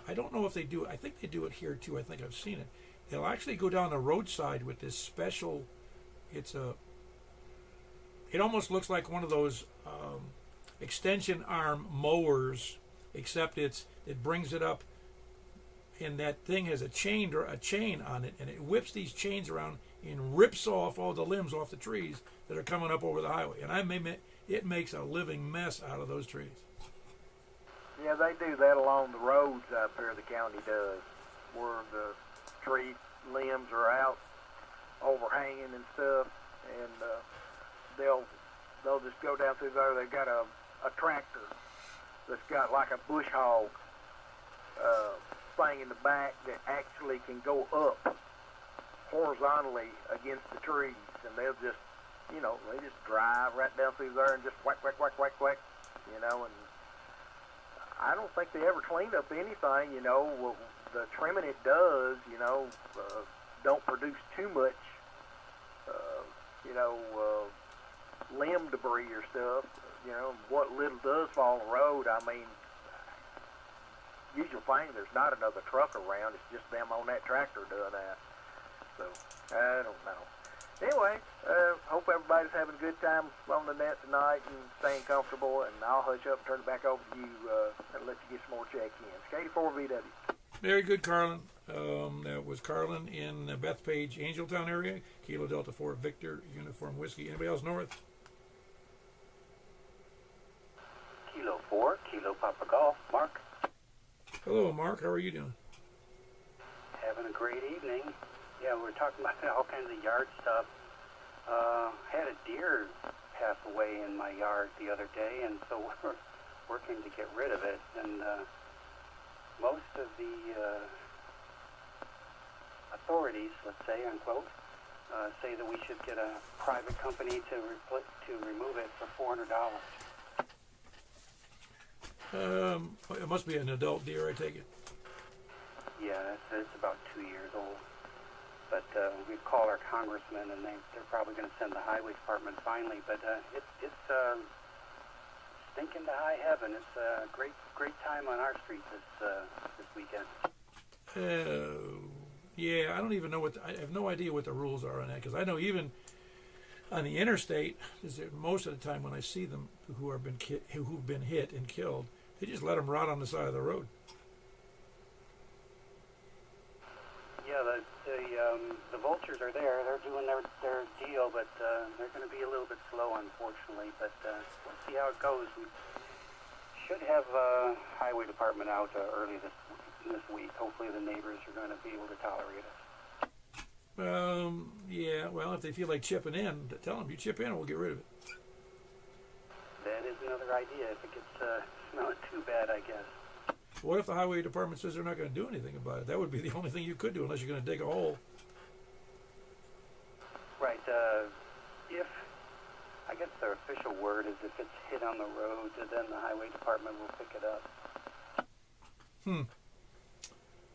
I don't know if they do it. I think they do it here too. I think I've seen it. They'll actually go down the roadside with this special. It almost looks like one of those extension arm mowers, except it brings it up, and that thing has a chain on it, and it whips these chains around and rips off all the limbs off the trees that are coming up over the highway. And it makes a living mess out of those trees. Yeah, they do that along the roads up here. The county does, where the tree limbs are out, overhanging and stuff, and they'll just go down through there. They've got a tractor that's got like a bush hog thing in the back that actually can go up horizontally against the trees, and they'll just, they just drive right down through there and just whack, whack, whack, whack, whack, and I don't think they ever clean up anything, the trimming it does, don't produce too much, limb debris or stuff. What little does fall on the road, usual thing, there's not another truck around. It's just them on that tractor doing that. So, I don't know. Anyway, hope everybody's having a good time on the net tonight and staying comfortable, and I'll hush up and turn it back over to you and let you get some more check-ins. K84VW. Very good, Carlin. That was Carlin in the Bethpage, Angeltown area. Kilo Delta 4 Victor, Uniform Whiskey. Anybody else north? Kilo 4, Kilo Papa Golf. Mark. Hello, Mark. How are you doing? Having a great evening. Yeah, we're talking about all kinds of yard stuff. Had a deer pass away in my yard the other day, and so we're working to get rid of it. And most of the authorities, let's say, unquote, say that we should get a private company to remove it for $400. It must be an adult deer, I take it. Yeah, it's about 2 years old. But we called our congressman, and they're probably going to send the highway department finally. But it's stinking to high heaven. It's a great time on our street this weekend. Yeah, I don't even know I have no idea what the rules are on that, because I know even on the interstate, most of the time when I see them who've been hit and killed, they just let them rot on the side of the road. Yeah, the vultures are there. They're doing their deal, but they're going to be a little bit slow, unfortunately. But we'll see how it goes. We should have highway department out early this week. Hopefully, the neighbors are going to be able to tolerate us. Yeah. Well, if they feel like chipping in, tell them you chip in, and we'll get rid of it. That is another idea. If it gets not too bad, I guess. What if the highway department says they're not going to do anything about it? That would be the only thing you could do, unless you're going to dig a hole. Right. If I guess their official word is if it's hit on the road, then the highway department will pick it up.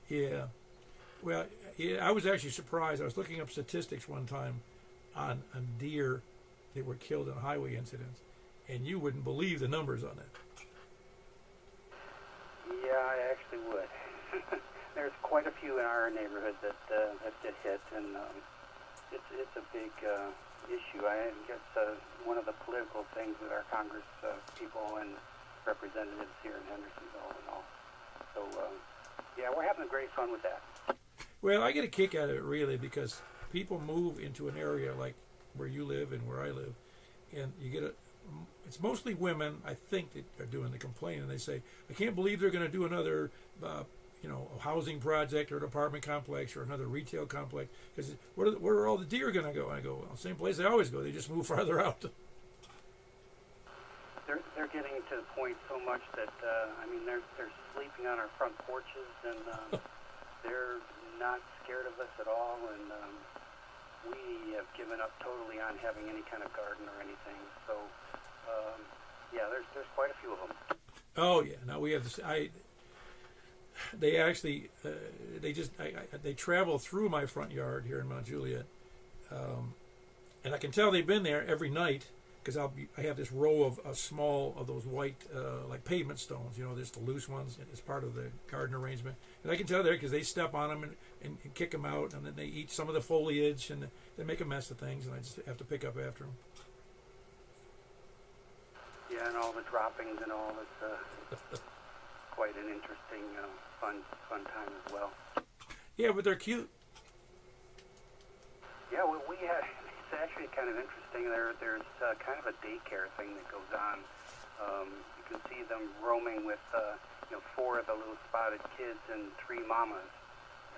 Yeah. Well, yeah, I was actually surprised. I was looking up statistics one time on deer that were killed in highway incidents, and you wouldn't believe the numbers on that. Yeah, I actually would. There's quite a few in our neighborhood that get hit, and it's a big issue. I guess one of the political things with our Congress people and representatives here in Hendersonville and all. So, yeah, we're having great fun with that. Well, I get a kick out of it, really, because people move into an area like where you live and where I live, and you get it's mostly women, I think, that are doing the complaining. They say, I can't believe they're going to do another, a housing project or an apartment complex or another retail complex, because where are all the deer going to go? And I go, well, same place they always go. They just move farther out. They're getting to the point so much that, they're sleeping on our front porches, and they're not scared of us at all, and we have given up totally on having any kind of garden or anything. So, yeah, there's quite a few of them. Oh yeah, now we have this. They actually, they travel through my front yard here in Mount Juliet, and I can tell they've been there every night because I have this row of small of those white like pavement stones. There's the loose ones as part of the garden arrangement, and I can tell there because they step on them and kick them out, and then they eat some of the foliage and they make a mess of things, and I just have to pick up after them. Yeah, and all the droppings and all. It's quite an interesting, fun time as well. Yeah, but they're cute. Yeah, we had. It's actually kind of interesting. There's kind of a daycare thing that goes on. You can see them roaming with 4 of the little spotted kids and 3 mamas,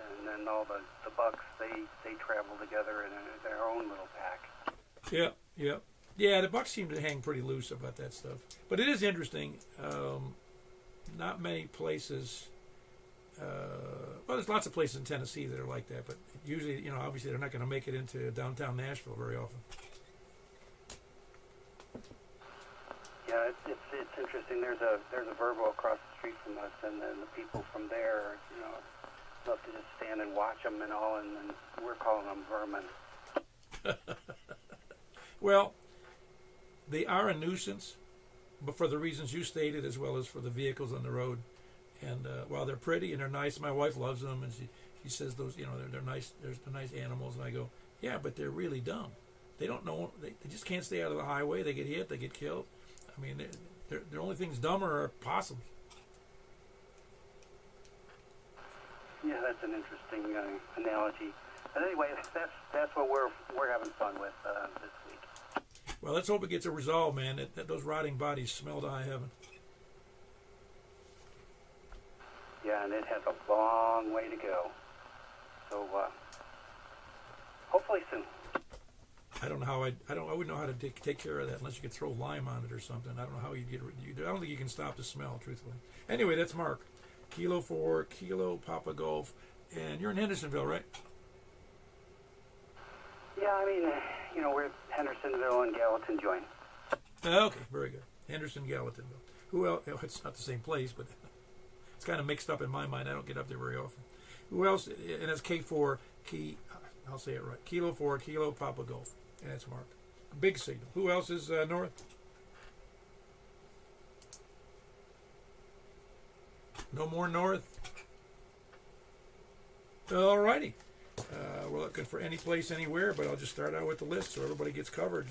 and then all the bucks they travel together in their own little pack. Yeah, the bucks seem to hang pretty loose about that stuff. But it is interesting. Not many places. Well, there's lots of places in Tennessee that are like that, but usually, obviously they're not going to make it into downtown Nashville very often. Yeah, it's interesting. There's a Verbo across the street from us, and then the people from there, love to just stand and watch them and all, and we're calling them vermin. Well, they are a nuisance, but for the reasons you stated, as well as for the vehicles on the road. And while they're pretty and they're nice, my wife loves them, and she says those, they're nice. They're nice animals, and I go, yeah, but they're really dumb. They don't know. They just can't stay out of the highway. They get hit. They get killed. I mean, the only things dumber are possums. Yeah, that's an interesting analogy. But anyway, that's what we're having fun with this week. Well, let's hope it gets a resolve, man. That those rotting bodies smell to high heaven. Yeah, and it has a long way to go. So, hopefully soon. I don't know how I wouldn't know how to take care of that unless you could throw lime on it or something. I don't know how you'd get it. I don't think you can stop the smell, truthfully. Anyway, that's Mark. Kilo 4, Kilo Papa Golf, and you're in Hendersonville, right? Yeah, we're Hendersonville and Gallatin joint. Okay, very good. Henderson, Gallatinville. Who else? It's not the same place, but it's kind of mixed up in my mind. I don't get up there very often. Who else? And it's K4, I'll say it right. Kilo 4, Kilo Papa Golf. And it's marked. Big signal. Who else is north? No more north? Alrighty. We're looking for any place, anywhere, but I'll just start out with the list so everybody gets covered.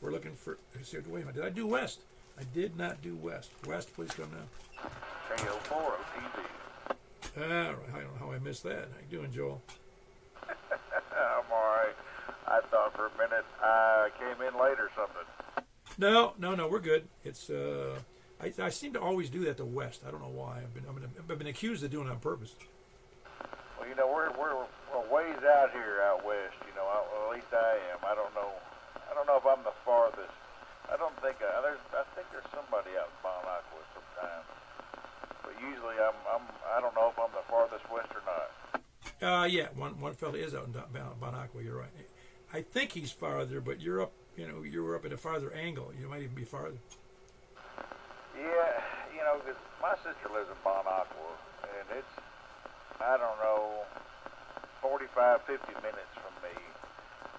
We're looking for... Wait a minute. Did I do west? I did not do west. West, please come now. KO4 OTV. All right. I don't know how I missed that. How you doing, Joel? I'm all right. I thought for a minute I came in late or something. No. We're good. It's I seem to always do that to west. I don't know why. I've been accused of doing it on purpose. Well, we're ways out here out west. At least I am. I don't know if I'm the farthest. I think there's somebody out in Bon Aqua sometimes. But usually I don't know if I'm the farthest west or not. Yeah, one fella is out in Bon Aqua. You're right. I think he's farther, but you're up. You're up at a farther angle. You might even be farther. Yeah, because my sister lives in Bon Aqua, and it's, I don't know, 45, 50 minutes from me.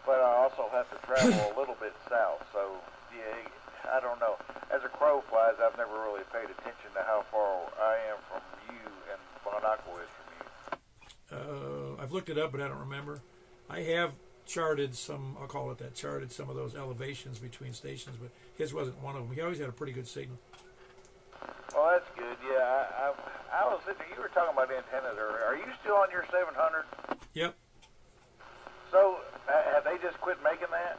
But I also have to travel a little bit south, so, yeah, I don't know. As a crow flies, I've never really paid attention to how far I am from you and Bon Aqua is from you. I've looked it up, but I don't remember. I have charted some, I'll call it that, charted some of those elevations between stations, but his wasn't one of them. He always had a pretty good signal. Well, that's good. Yeah, I was thinking, you were talking about antennas earlier. Are you still on your 700? Yep. So, have they just quit making that?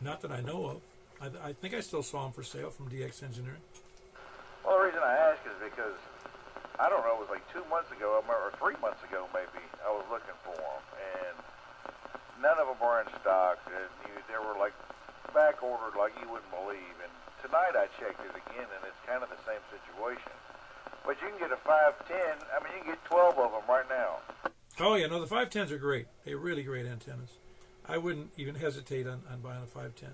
Not that I know of. I think I still saw them for sale from DX Engineering. Well, the reason I ask is because, I don't know, it was like 2 months ago, or 3 months ago maybe, I was looking for them, and none of them were in stock. And they were like back ordered like you wouldn't believe. And tonight I checked it again, and it's kind of the same situation. But you can get a 510. I mean, you can get 12 of them right now. Oh, yeah. No, the 510s are great. They're really great antennas. I wouldn't even hesitate on buying a 510.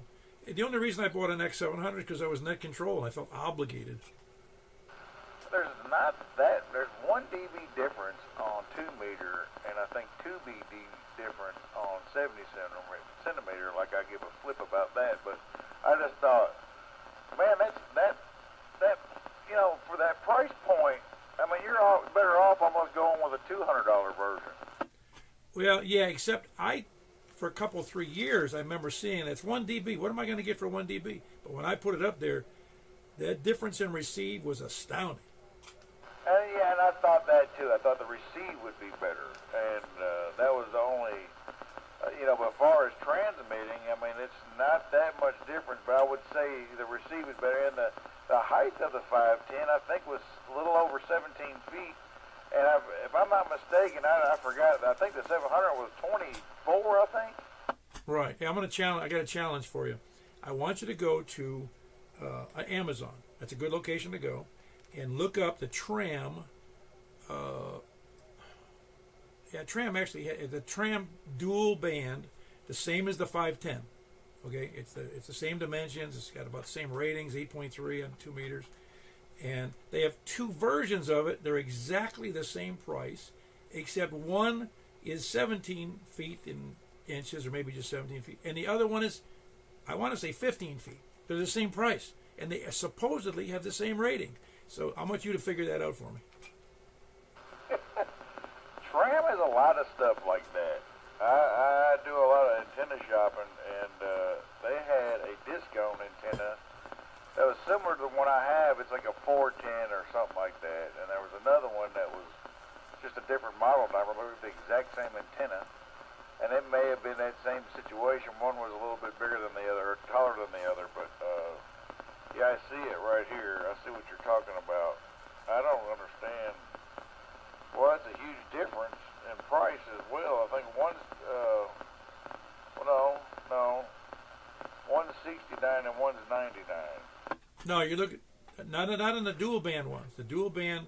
The only reason I bought an X700 is because I was net control, and I felt obligated. There's not that. There's 1 dB difference on 2 meter, and I think 2 dB difference on 70 centimeter. Like, I give a flip about that, but I just thought, man, that for that price point, I mean, you're better off almost going with a $200 version. Well, yeah, except for a couple, 3 years, I remember seeing it's 1 dB. What am I going to get for 1 dB? But when I put it up there, that difference in receive was astounding. Yeah, and I thought that too. I thought the receive would be better, and that was the only, but as far as transmitting, I mean, it's not that much different, but I would say the receive is better, and the height of the 510, I think, was a little over 17 feet, and if I'm not mistaken, I forgot, I think the 700 was 24, I think. Right. Hey, I got a challenge for you. I want you to go to Amazon. That's a good location to go. And look up the Tram. Tram actually the Tram dual band, the same as the 510. Okay, it's the same dimensions. It's got about the same ratings, 8.3 on 2 meters, and they have 2 versions of it. They're exactly the same price, except one is 17 feet in inches, or maybe just 17 feet, and the other one is, I want to say, 15 feet. They're the same price, and they supposedly have the same rating. So I want you to figure that out for me. Tram has a lot of stuff like that. I do a lot of antenna shopping, and they had a discount antenna that was similar to the one I have. It's like a 410 or something like that. And there was another one that was just a different model number, but it was the exact same antenna. And it may have been that same situation. One was a little bit bigger than the other, or taller than the other, but yeah, I see it right here. I see what you're talking about. I don't understand. Well, that's a huge difference in price as well. I think one's, no. One's 69 and one's 99. No, you're looking, not on the dual band ones. The dual band,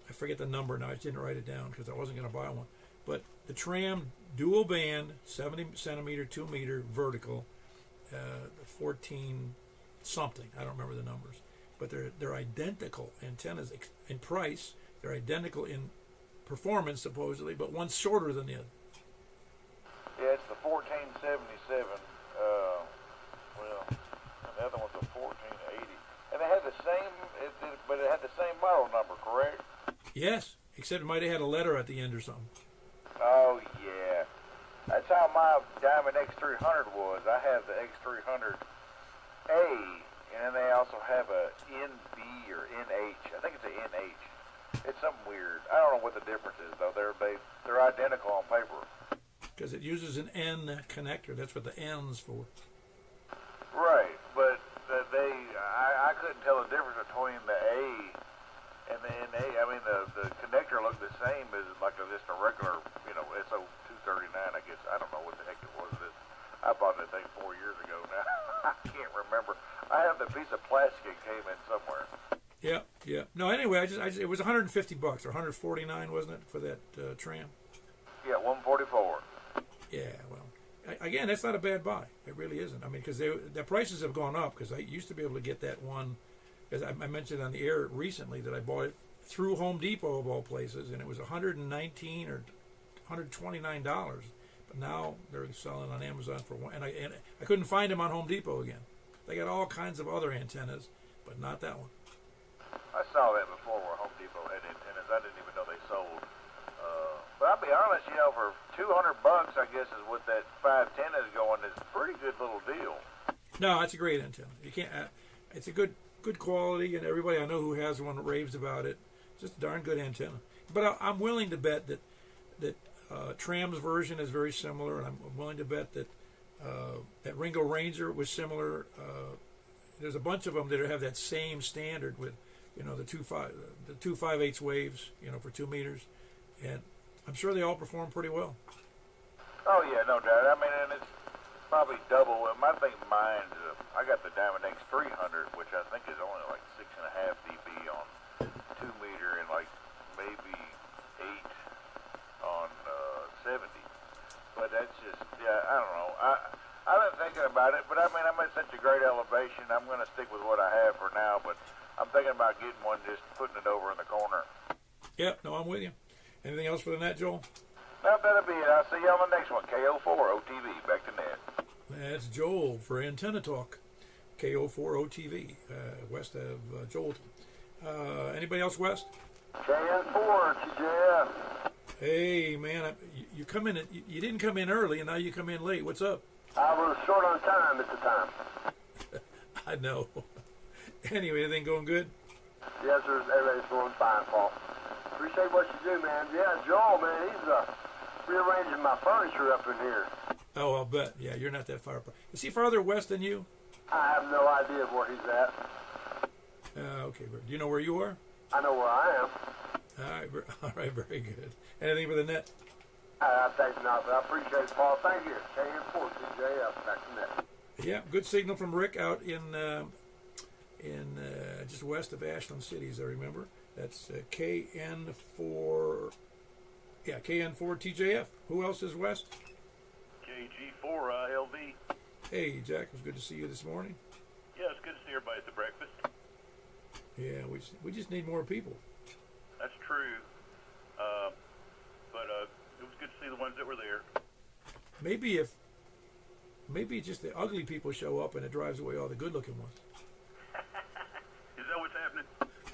I forget the number now. I didn't write it down because I wasn't going to buy one. But the Tram dual band, 70 centimeter, 2 meter vertical, 14 something. I don't remember the numbers. but they're identical antennas in price. They're identical in performance, supposedly, but one's shorter than the other. Yeah, it's the 1477. Well, and the other one's a 1480. And they had the same, but it had the same model number, correct? Yes, except it might have had a letter at the end or something. Oh, yeah. That's how my Diamond X300 was. I have the X300A, and then they also have a NB or NH. I think it's a NH. It's something weird. I don't know what the difference is, though. They're identical on paper. Because it uses an N connector. That's what the N's for. Right, but I couldn't tell the difference between the A and the NA. I mean, the connector looked the same as like just a regular, SO239, I guess. I don't know what the heck it was. I bought that thing 4 years ago now. I can't remember. I have the piece of plastic it came in somewhere. Yeah. No, anyway, it was $150 or $149, wasn't it, for that tram? Yeah, 144. Yeah, well, again, that's not a bad buy. It really isn't. I mean, because the prices have gone up. Because I used to be able to get that one, as I mentioned on the air recently, that I bought it through Home Depot of all places, and it was $119 or $129. But now they're selling on Amazon for one, and I couldn't find them on Home Depot again. They got all kinds of other antennas, but not that one. I saw that before where Home Depot had antennas. I didn't even know they sold. But I'll be honest, for $200, I guess is what that 510 is going. Is a pretty good little deal. No, it's a great antenna. You can't. It's a good quality, and everybody I know who has one raves about it. Just a darn good antenna. But I'm willing to bet that Tram's version is very similar, and I'm willing to bet that that Ringo Ranger was similar. There's a bunch of them that have that same standard with, the 2.5/8 waves, for 2 meters, and I'm sure they all perform pretty well. Oh yeah, no doubt. I mean, and it's probably double. I think mine. I got the Diamond X300, which I think is only like 6.5 dB on 2 meter and like maybe 8 on 70. But that's just, I don't know. I've been thinking about it, but I mean, I'm at such a great elevation. I'm going to stick with what I have for now. But I'm thinking about getting one, just putting it over in the corner. Yep. No, I'm with you. Anything else for the net, Joel? No, that'll be it. I'll see you on the next one. KO4 OTV. Back to net. That's Joel for Antenna Talk. KO4 OTV, west of Joel. Anybody else west? KN4, TJF. Hey, man, you come in. You didn't come in early, and now you come in late. What's up? I was short on time at the time. I know. Anyway, everything going good? Yes, sir. Everything's going fine, Paul. Appreciate what you do, man. Yeah, Joel, man, he's rearranging my furniture up in here. Oh, I'll bet. Yeah, you're not that far apart. Is he farther west than you? I have no idea where he's at. Okay. Do you know where you are? I know where I am. All right, very good. Anything for the net? I think not, but I appreciate it, Paul. Thank you. KN4, TJF, back to net. Yeah, good signal from Rick out in just west of Ashland City, as I remember. That's KN4. Yeah, KN4 TJF. Who else is west? KG4 LV. Hey, Jack. It was good to see you this morning. Yeah, it's good to see everybody at the breakfast. Yeah, we just need more people. That's true. But it was good to see the ones that were there. Maybe just the ugly people show up and it drives away all the good-looking ones. Is that what's happening?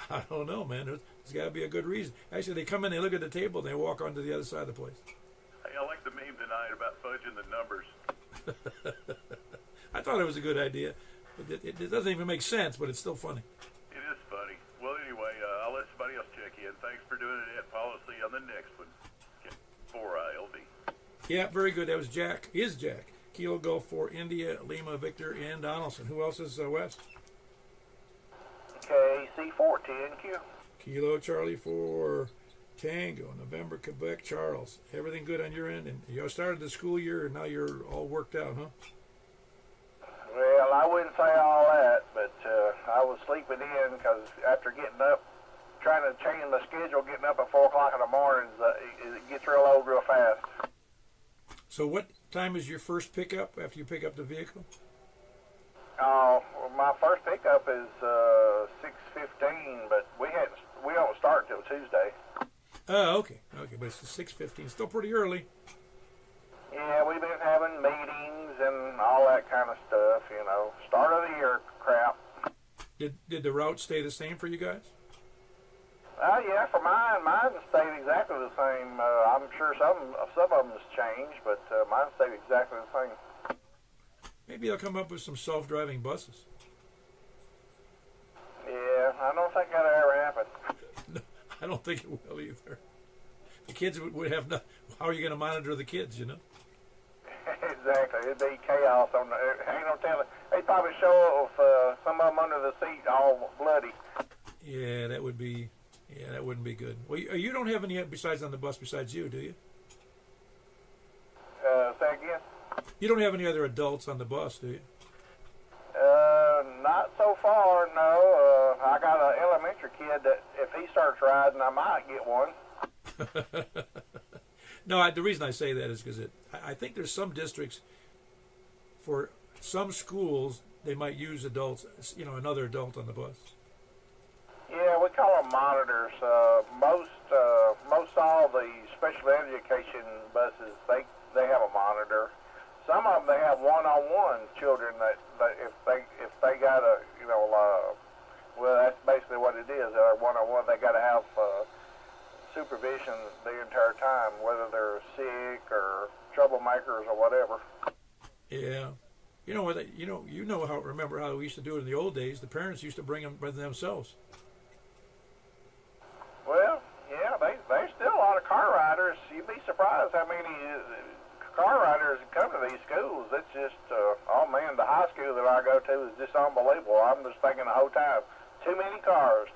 I don't know, man. There's got to be a good reason. Actually, they come in, they look at the table, and they walk onto the other side of the place. Hey, I like the meme tonight about fudging the numbers. I thought it was a good idea. It doesn't even make sense, but it's still funny. It is funny. Well, anyway, I'll let somebody else check in. Thanks for doing it, Ed. Paul. I'll see you on the next one. For LV. Yeah, very good. That was Jack. Is Jack. Kilo Golf for India, Lima, Victor, and Donaldson. Who else is west? KC4, TNQ. Kilo Charlie for Tango, November, Quebec, Charles. Everything good on your end? And you started the school year, and now you're all worked out, huh? Well, I wouldn't say all that, but I was sleeping in because after getting up, trying to change the schedule, getting up at 4 o'clock in the mornings, it gets real old real fast. So what time is your first pickup after you pick up the vehicle? Well, my first pickup is 6:15, but we don't start till Tuesday. Oh, okay, but it's 6:15. Still pretty early. Yeah, we've been having meetings and all that kind of stuff. Start of the year crap. Did the route stay the same for you guys? Yeah, for mine stayed exactly the same. I'm sure some of them has changed, but mine stayed exactly the same. Maybe they'll come up with some self-driving buses. Yeah, I don't think that'll ever happen. No, I don't think it will either. The kids would have no. How are you going to monitor the kids? Exactly, it'd be chaos on the. Ain't no telling. They'd probably show up some of them under the seat, all bloody. Yeah, that would be. Yeah, that wouldn't be good. Well, you don't have any besides on the bus besides you, do you? Say again. You don't have any other adults on the bus, do you? Not so far, no. I got an elementary kid that if he starts riding, I might get one. No, the reason I say that is because I think there's some districts, for some schools, they might use adults, another adult on the bus. Yeah, we call them monitors. Most all the special education buses, they have a monitor. Some of them they have one-on-one children that if they got well, that's basically what it is. One-on-one, they got to have supervision the entire time, whether they're sick or troublemakers or whatever. Yeah, you know what? Remember how we used to do it in the old days? The parents used to bring them by themselves. Well, yeah, there's still a lot of car riders. You'd be surprised how many car riders come to these schools. It's just, oh man, the high school that I go to is just unbelievable. I'm just thinking the whole time, too many cars.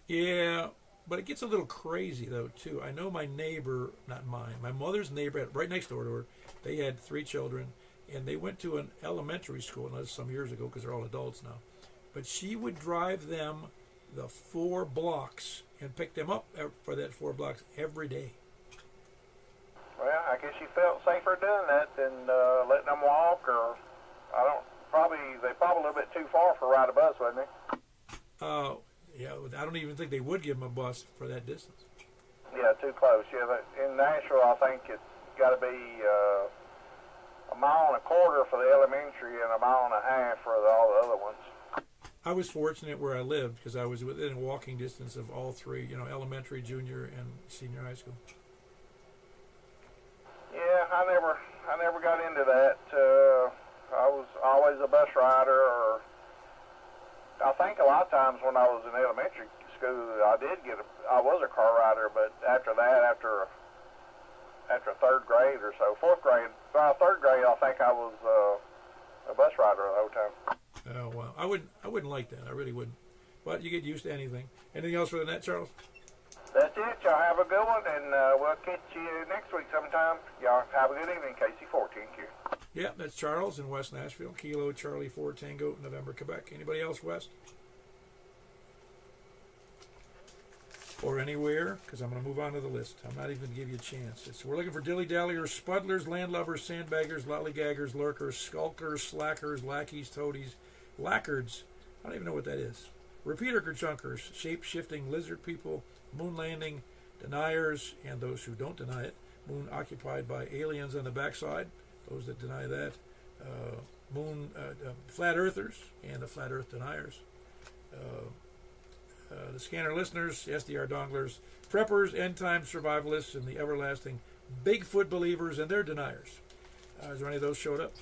Yeah, but it gets a little crazy though too. I know my neighbor, not mine, my mother's neighbor, right next door to her, they had 3 children, and they went to an elementary school, and that was some years ago because they're all adults now. But she would drive them the 4 blocks and pick them up for that 4 blocks every day. Well, I guess you felt safer doing that than letting them walk, or they probably a little bit too far for a ride a bus, wasn't they? Yeah, I don't even think they would give them a bus for that distance. Yeah, too close. Yeah, in Nashville, I think it's got to be a mile and a quarter for the elementary and a mile and a half for all the other ones. I was fortunate where I lived because I was within walking distance of all 3, elementary, junior, and senior high school. Yeah, I never got into that. I was always a bus rider, or I think a lot of times when I was in elementary school, I was a car rider, but after that, after 3rd grade or so, 4th grade, by 3rd grade, I think I was a bus rider the whole time. Oh well, I wouldn't like that. I really wouldn't. But you get used to anything. Anything else for the net, Charles? That's it. Y'all have a good one, and we'll catch you next week sometime. Y'all have a good evening, KC14Q. Yeah, that's Charles in West Nashville. Kilo Charlie 4 Tango November Quebec. Anybody else west? Or anywhere? Because I'm going to move on to the list. I'm not even going to give you a chance. We're looking for dilly-dalliers, spuddlers, landlubbers, sandbaggers, lollygaggers, lurkers, skulkers, slackers, lackeys, toadies, lackards. I don't even know what that is. Repeater chunkers, shape-shifting lizard people, moon landing deniers, and those who don't deny it. Moon occupied by aliens on the backside, those that deny that. Flat earthers and the flat earth deniers. The scanner listeners, SDR donglers, preppers, end-time survivalists, and the everlasting Bigfoot believers and their deniers. Is there any of those showed up?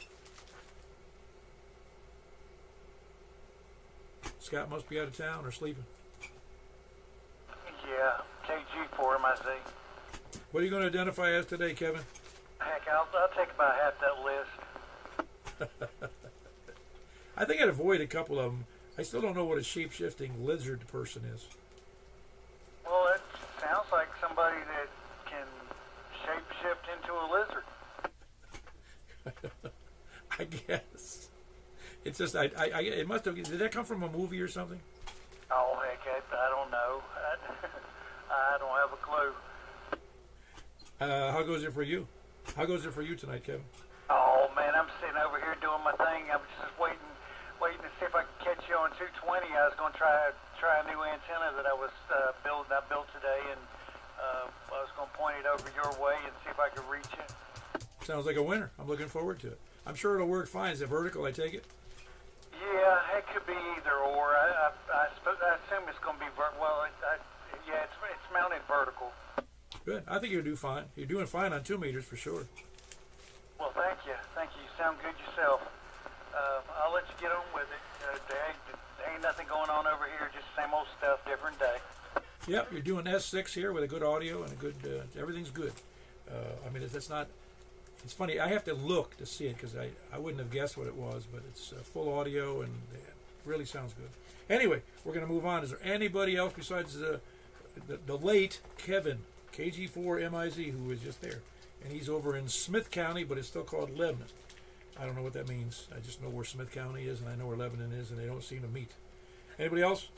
Scott must be out of town or sleeping. Yeah, KG4 MIZ. What are you going to identify as today, Kevin? Heck, I'll take about half that list. I think I'd avoid a couple of them. I still don't know what a shape-shifting lizard person is. Well, it sounds like somebody that can shape-shift into a lizard. I guess. It's just, it must have, did that come from a movie or something? Oh, heck, I don't know. I don't have a clue. How goes it for you? How goes it for you tonight, Kevin? Oh, man, man. I'm sitting over here doing my thing. I was just waiting to see if I could catch you on 220. I was going to try a new antenna that I was building. I built today, and I was going to point it over your way and see if I could reach it. Sounds like a winner. I'm looking forward to it. I'm sure it'll work fine. Is it vertical, I take it? Yeah, it could be either or. I assume it's going to be yeah, it's mounted vertical. Good. I think you'll do fine. You're doing fine on 2 meters for sure. Well, thank you. Thank you. You sound good yourself. I'll let you get on with it. There ain't nothing going on over here. Just same old stuff, different day. Yep, you're doing S6 here with a good audio and a good. Everything's good. I mean, that's not. It's funny. I have to look to see it because I wouldn't have guessed what it was, but it's full audio and it really sounds good. Anyway, we're going to move on. Is there anybody else besides the late Kevin KG4MIZ who was just there? And he's over in Smith County, but it's still called Lebanon. I don't know what that means. I just know where Smith County is, and I know where Lebanon is, and they don't seem to meet. Anybody else?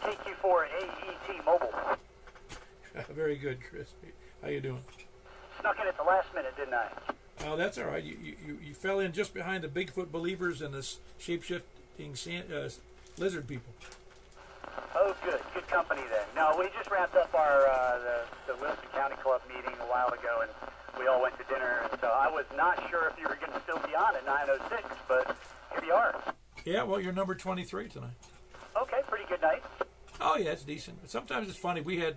KQ4AET Mobile. Very good, Chris. How you doing? Snuck in at the last minute, didn't I? Oh, that's all right. You fell in just behind the Bigfoot believers and the shape-shifting lizard people. Oh, good. Good company then. No, we just wrapped up our the Wilson County Club meeting a while ago, and we all went to dinner. And so I was not sure if you were going to still be on at 9:06, but here you are. Yeah, well, you're number 23 tonight. Okay, pretty good night. Oh, yeah, it's decent. But sometimes it's funny. We had,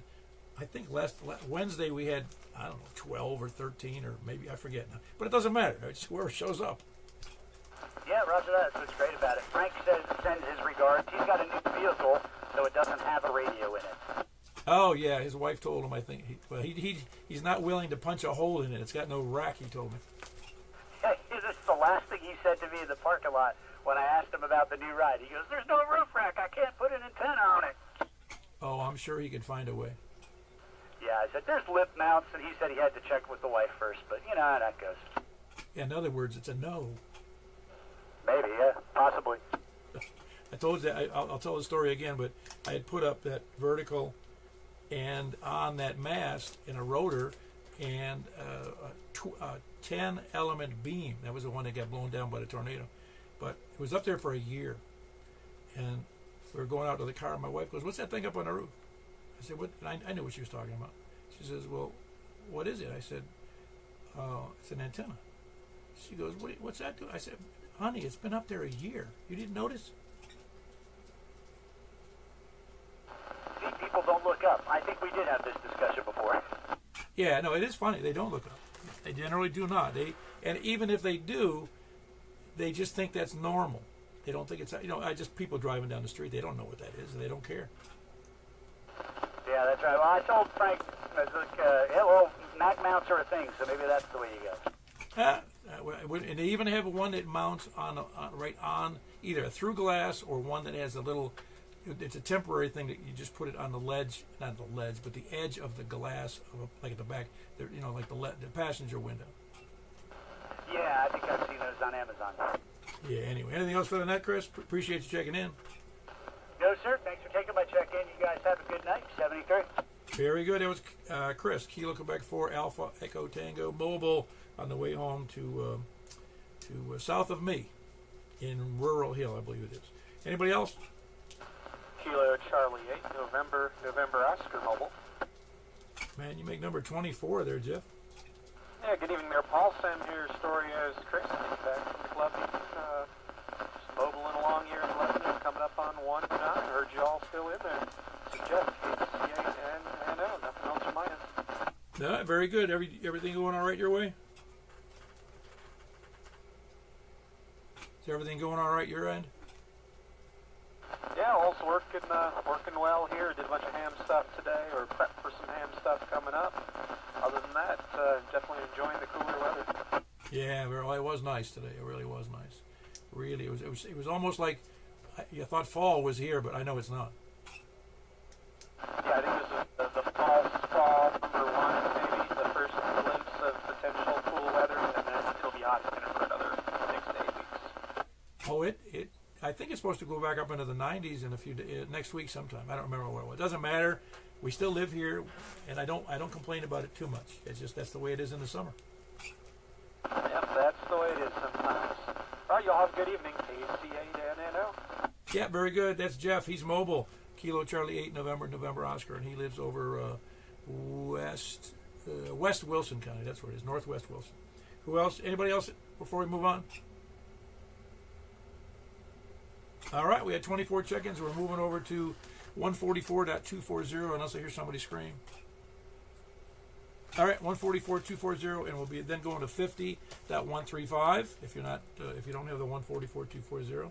I think last Wednesday we had, I don't know, 12 or 13 or maybe, I forget now. But it doesn't matter. It's whoever shows up. Yeah, roger that. That's what's great about it. Frank sends his regards. He's got a new vehicle, so it doesn't have a radio in it. Oh, yeah, his wife told him, I think. He's not willing to punch a hole in it. It's got no rack, he told me. Hey, this is the last thing he said to me in the parking lot when I asked him about the new ride. He goes, "There's no roof rack. I can't put an antenna on it." Oh, I'm sure he could find a way. Yeah, I said, "There's lip mounts," and he said he had to check with the wife first, but you know how that goes. In other words, it's a no. Maybe, yeah, possibly. I told you, I'll tell the story again, but I had put up that vertical and on that mast in a rotor and a 10-element beam. That was the one that got blown down by the tornado. But it was up there for a year. And we were going out to the car, and my wife goes, "What's that thing up on the roof?" I said, "What?" And I knew what she was talking about. She says, "Well, what is it?" I said, "It's an antenna." She goes, "What's that doing?" I said, "Honey, it's been up there a year. You didn't notice?" See, people don't look up. I think we did have this discussion before. Yeah, no, it is funny. They don't look up. They generally do not. And even if they do, they just think that's normal. They don't think it's, just people driving down the street. They don't know what that is, and they don't care. Yeah, that's right. Well, I told Frank, Mac mounts are a thing, so maybe that's the way you go. And they even have one that mounts on right on either a through glass or one that has a little. It's a temporary thing that you just put it on the ledge, not the ledge, but the edge of the glass, like at the back, like the passenger window. Yeah, I think I've seen those on Amazon. Yeah. Anyway, anything else for the net, Chris? Appreciate you checking in. No, sir. Thanks for taking my check-in. You guys have a good night. 73. Very good. It was Chris, Kilo Quebec 4 Alpha Echo Tango Mobile on the way home to south of me in Rural Hill, I believe it is. Anybody else? Kilo Charlie 8, November Oscar Mobile. Man, you make number 24 there, Jeff. Yeah, good evening there, Paul. Same here, Storios Chris. Back from the club. Just mobiling along here in Lebanon, coming up on 1-9. Heard you all still in there. So Jeff, HCA and no, nothing else on my end. No, very good. Everything going all right your way? Is everything going all right your end? Yeah, all's working well here. Did a bunch of ham stuff today, or prep for some ham stuff coming up. Other than that, definitely enjoying the cooler weather. Yeah, well, it was nice today. It really was nice. Really, it was almost like you thought fall was here, but I know it's not. Yeah, I think this is the fall number 1, maybe the first glimpse of potential cool weather, and then it'll be hot again for another 6 to 8 weeks. Oh, I think it's supposed to go back up into the 90s in a few next week sometime. I don't remember what it was. It doesn't matter. We still live here, and I don't complain about it too much. It's just that's the way it is in the summer. Yep, that's the way y'all have a good evening. KCA-NO. Yeah, very good. That's Jeff. He's mobile. Kilo Charlie 8 November Oscar, and he lives over West Wilson County. That's where it is, Northwest Wilson. Who else? Anybody else before we move on? All right, we had 24 check-ins. We're moving over to 144.240 unless I hear somebody scream. All right, 144.240, and we'll be then going to 50.135 if you don't have the 144.240,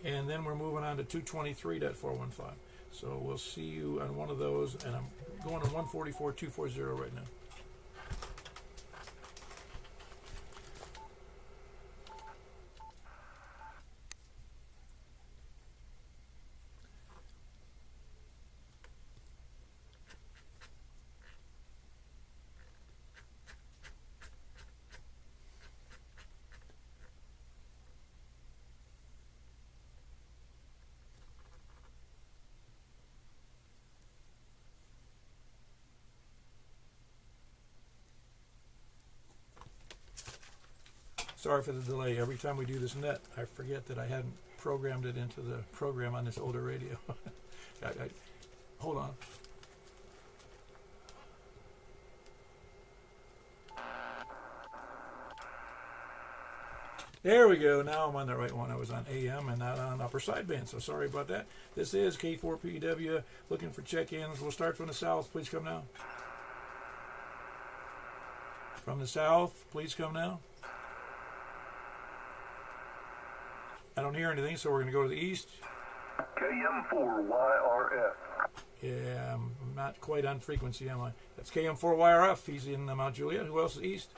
and then we're moving on to 223.415. So we'll see you on one of those, and I'm going to 144.240 right now. Sorry for the delay. Every time we do this net, I forget that I hadn't programmed it into the program on this older radio. Hold on. There we go. Now I'm on the right one. I was on AM and not on upper sideband, so sorry about that. This is K4PW looking for check-ins. We'll start from the south. Please come now. From the south, please come now. I don't hear anything, so we're going to go to the east. KM4YRF. Yeah, I'm not quite on frequency, am I? That's KM4YRF. He's in Mount Juliet. Who else is east?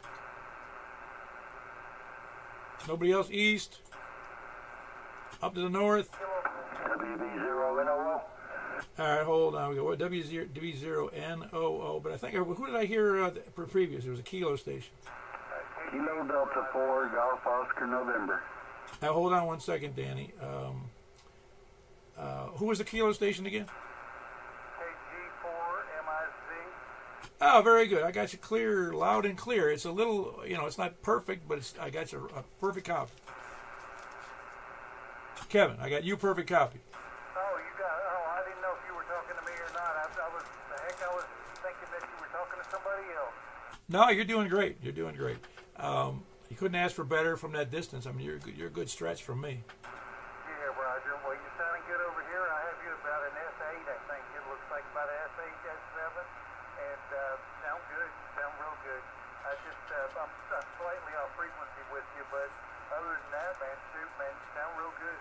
Nobody else east? Up to the north? WB0NOO. All right, hold on. We go W0NOO. But I think, who did I hear previous? It was a Kilo station. Kilo Delta 4, Golf Oscar November. Now, hold on one second, Danny. Who was the Kilo station again? KG4MIZ. Oh, very good. I got you clear, loud and clear. It's a little, it's not perfect, but I got you a perfect copy. Kevin, I got you perfect copy. Oh, I didn't know if you were talking to me or not. I was thinking that you were talking to somebody else. No, you're doing great. You're doing great. You couldn't ask for better from that distance. I mean, you're a good stretch from me. Yeah, Roger. Well, you're sounding good over here. I have you about an S8, I think. It looks like about an S8, S7. And sound good. Sound real good. I'm slightly off frequency with you, but other than that, man, shoot, man, you sound real good.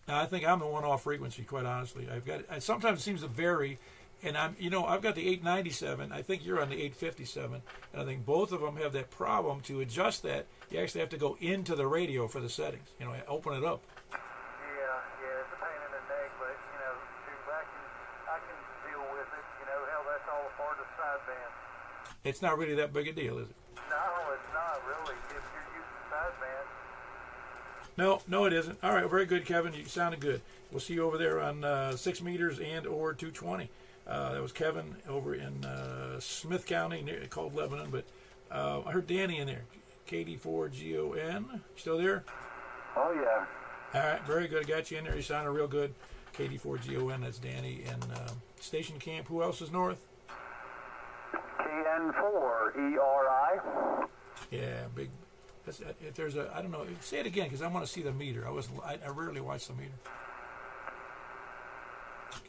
Now, I think I'm the one off frequency, quite honestly. Sometimes it seems to vary. And I've got the 897. I think you're on the 857. And I think both of them have that problem. To adjust that, you actually have to go into the radio for the settings. Open it up. Yeah, it's a pain in the neck, but shoot, I can deal with it. Hell, that's all a part of sideband. It's not really that big a deal, is it? No, it's not really. If you're using sideband. No, it isn't. All right, very good, Kevin. You sounded good. We'll see you over there on 6 meters and or 220. That was Kevin over in Smith County, called Lebanon. But I heard Danny in there. KD4GON. Still there? Oh, yeah. All right, very good. Got you in there. You sounded real good. KD4GON. That's Danny in Station Camp. Who else is north? KN4ERI. Yeah, big. If there's I don't know. Say it again because I want to see the meter. I rarely watch the meter.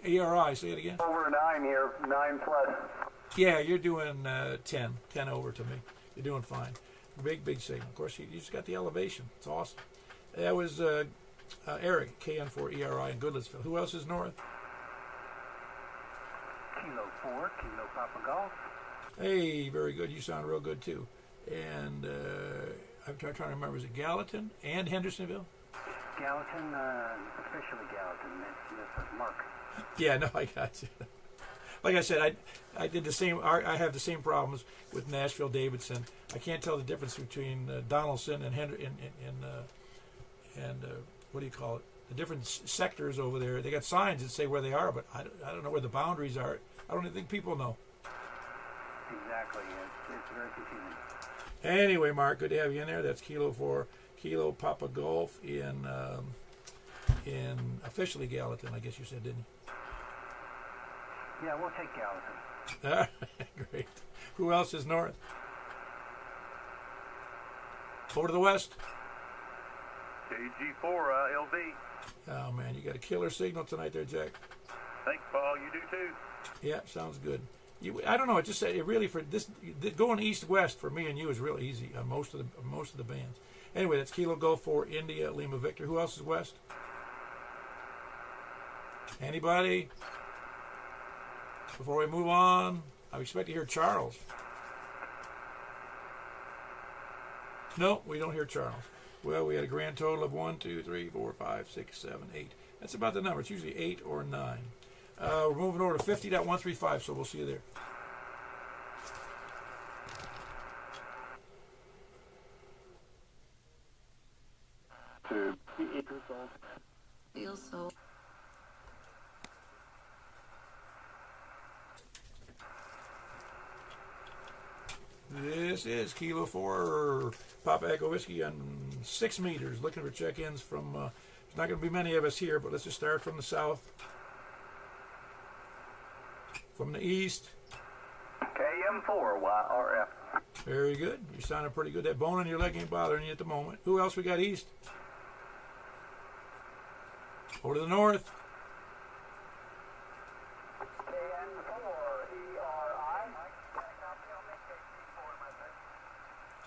ERI, say it again. Over 9 here, 9 plus. Yeah, you're doing 10 over to me. You're doing fine. Big signal. Of course, you just got the elevation. It's awesome. That was Eric, KN4ERI in Goodlettsville. Who else is north? Kilo 4, Kilo Papa Golf. Hey, very good. You sound real good, too. And I'm trying to remember, is it Gallatin and Hendersonville? Gallatin, officially Gallatin. This is Mark. Yeah, no, I got you. Like I said, I did the same. I have the same problems with Nashville Davidson. I can't tell the difference between Donaldson and what do you call it? The different sectors over there. They got signs that say where they are, but I don't know where the boundaries are. I don't even think people know. Exactly. It's very confusing. Anyway, Mark, good to have you in there. That's Kilo 4, Kilo Papa Golf in officially Gallatin, I guess you said, didn't you? Yeah, we'll take Gallatin. All right, great. Who else is north? Over to the west. KG4 LV. Oh man, you got a killer signal tonight there, Jack. Thanks, Paul. You do too. Yeah, sounds good. I don't know. It just it really for this going east west for me and you is real easy on most of the bands. Anyway, that's Kilo Golf 4 India Lima Victor. Who else is west? Anybody? Before we move on, I expect to hear Charles. No, we don't hear Charles. Well, we had a grand total of 1, 2, 3, 4, 5, 6, 7, 8. That's about the number. It's usually 8 or 9. We're moving over to 50.135, so we'll see you there. Feels so. This is Kilo 4 Papa Echo Whiskey on 6 meters. Looking for check-ins from, there's not going to be many of us here, but let's just start from the south. From the east. KM4YRF. Very good. You're sounding pretty good. That bone in your leg ain't bothering you at the moment. Who else we got east? Over to the north.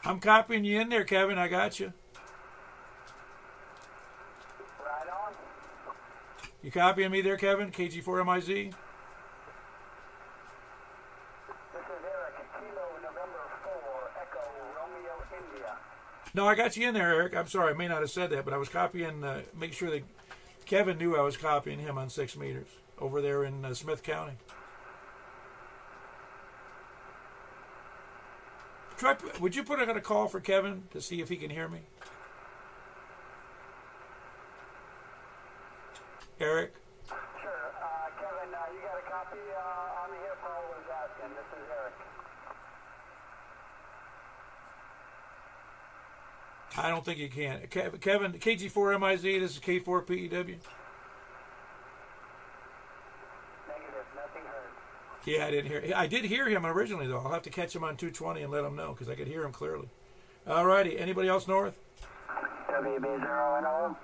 I'm copying you in there, Kevin. I got you. Right on. You copying me there, Kevin? KG4MIZ? This is Eric, Kilo November 4, Echo Romeo India. No, I got you in there, Eric. I'm sorry. I may not have said that, but I was copying, make sure that Kevin knew I was copying him on 6 meters over there in Smith County. Would you put a call for Kevin to see if he can hear me? Eric? Sure. Kevin, you got a copy on the air? Paul was asking. This is Eric. I don't think you can. Kevin, KG4MIZ, this is K4PEW. Negative. Nothing heard. Yeah, I didn't hear. I did hear him originally, though. I'll have to catch him on 220 and let him know, because I could hear him clearly. All righty. Anybody else north? WB0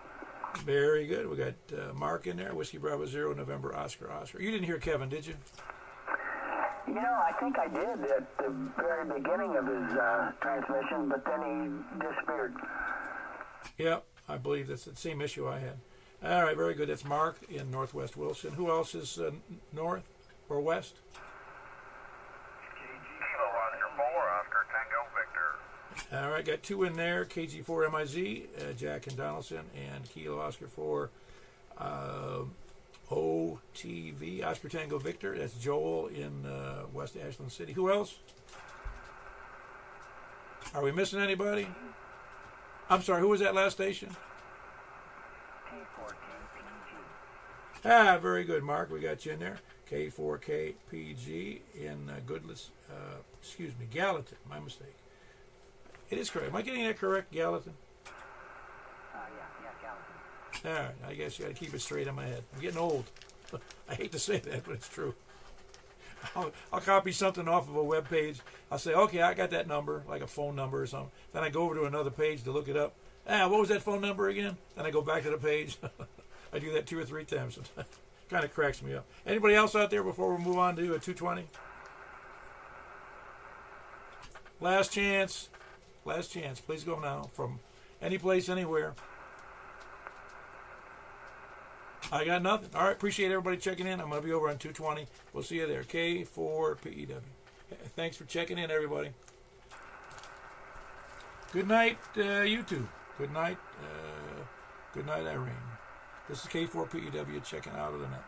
Very good. We got Mark in there. Whiskey Bravo 0, November, Oscar. You didn't hear Kevin, did you? You know, I think I did at the very beginning of his transmission, but then he disappeared. Yeah, I believe that's the same issue I had. All right, very good. That's Mark in Northwest Wilson. Who else is north or west? Kilo Oscar 4, Oscar Tango Victor. All right, got 2 in there. KG4MIZ, Jack and Donaldson, and Kilo Oscar 4 OTV, Oscar Tango Victor. That's Joel in West Ashland City. Who else? Are we missing anybody? I'm sorry, who was that last station? Ah, very good, Mark. We got you in there. K4KPG in Gallatin. My mistake. It is correct. Am I getting that correct, Gallatin? Yeah, Gallatin. All right. I guess you got to keep it straight in my head. I'm getting old. I hate to say that, but it's true. I'll copy something off of a web page. I'll say, okay, I got that number, like a phone number or something. Then I go over to another page to look it up. What was that phone number again? Then I go back to the page. I do that 2 or 3 times. Kind of cracks me up. Anybody else out there before we move on to a 220? Last chance. Last chance. Please go now from any place, anywhere. I got nothing. All right. Appreciate everybody checking in. I'm going to be over on 220. We'll see you there. K4PEW. Thanks for checking in, everybody. Good night, YouTube. Good night, Irene. This is K4PEW checking out of the net.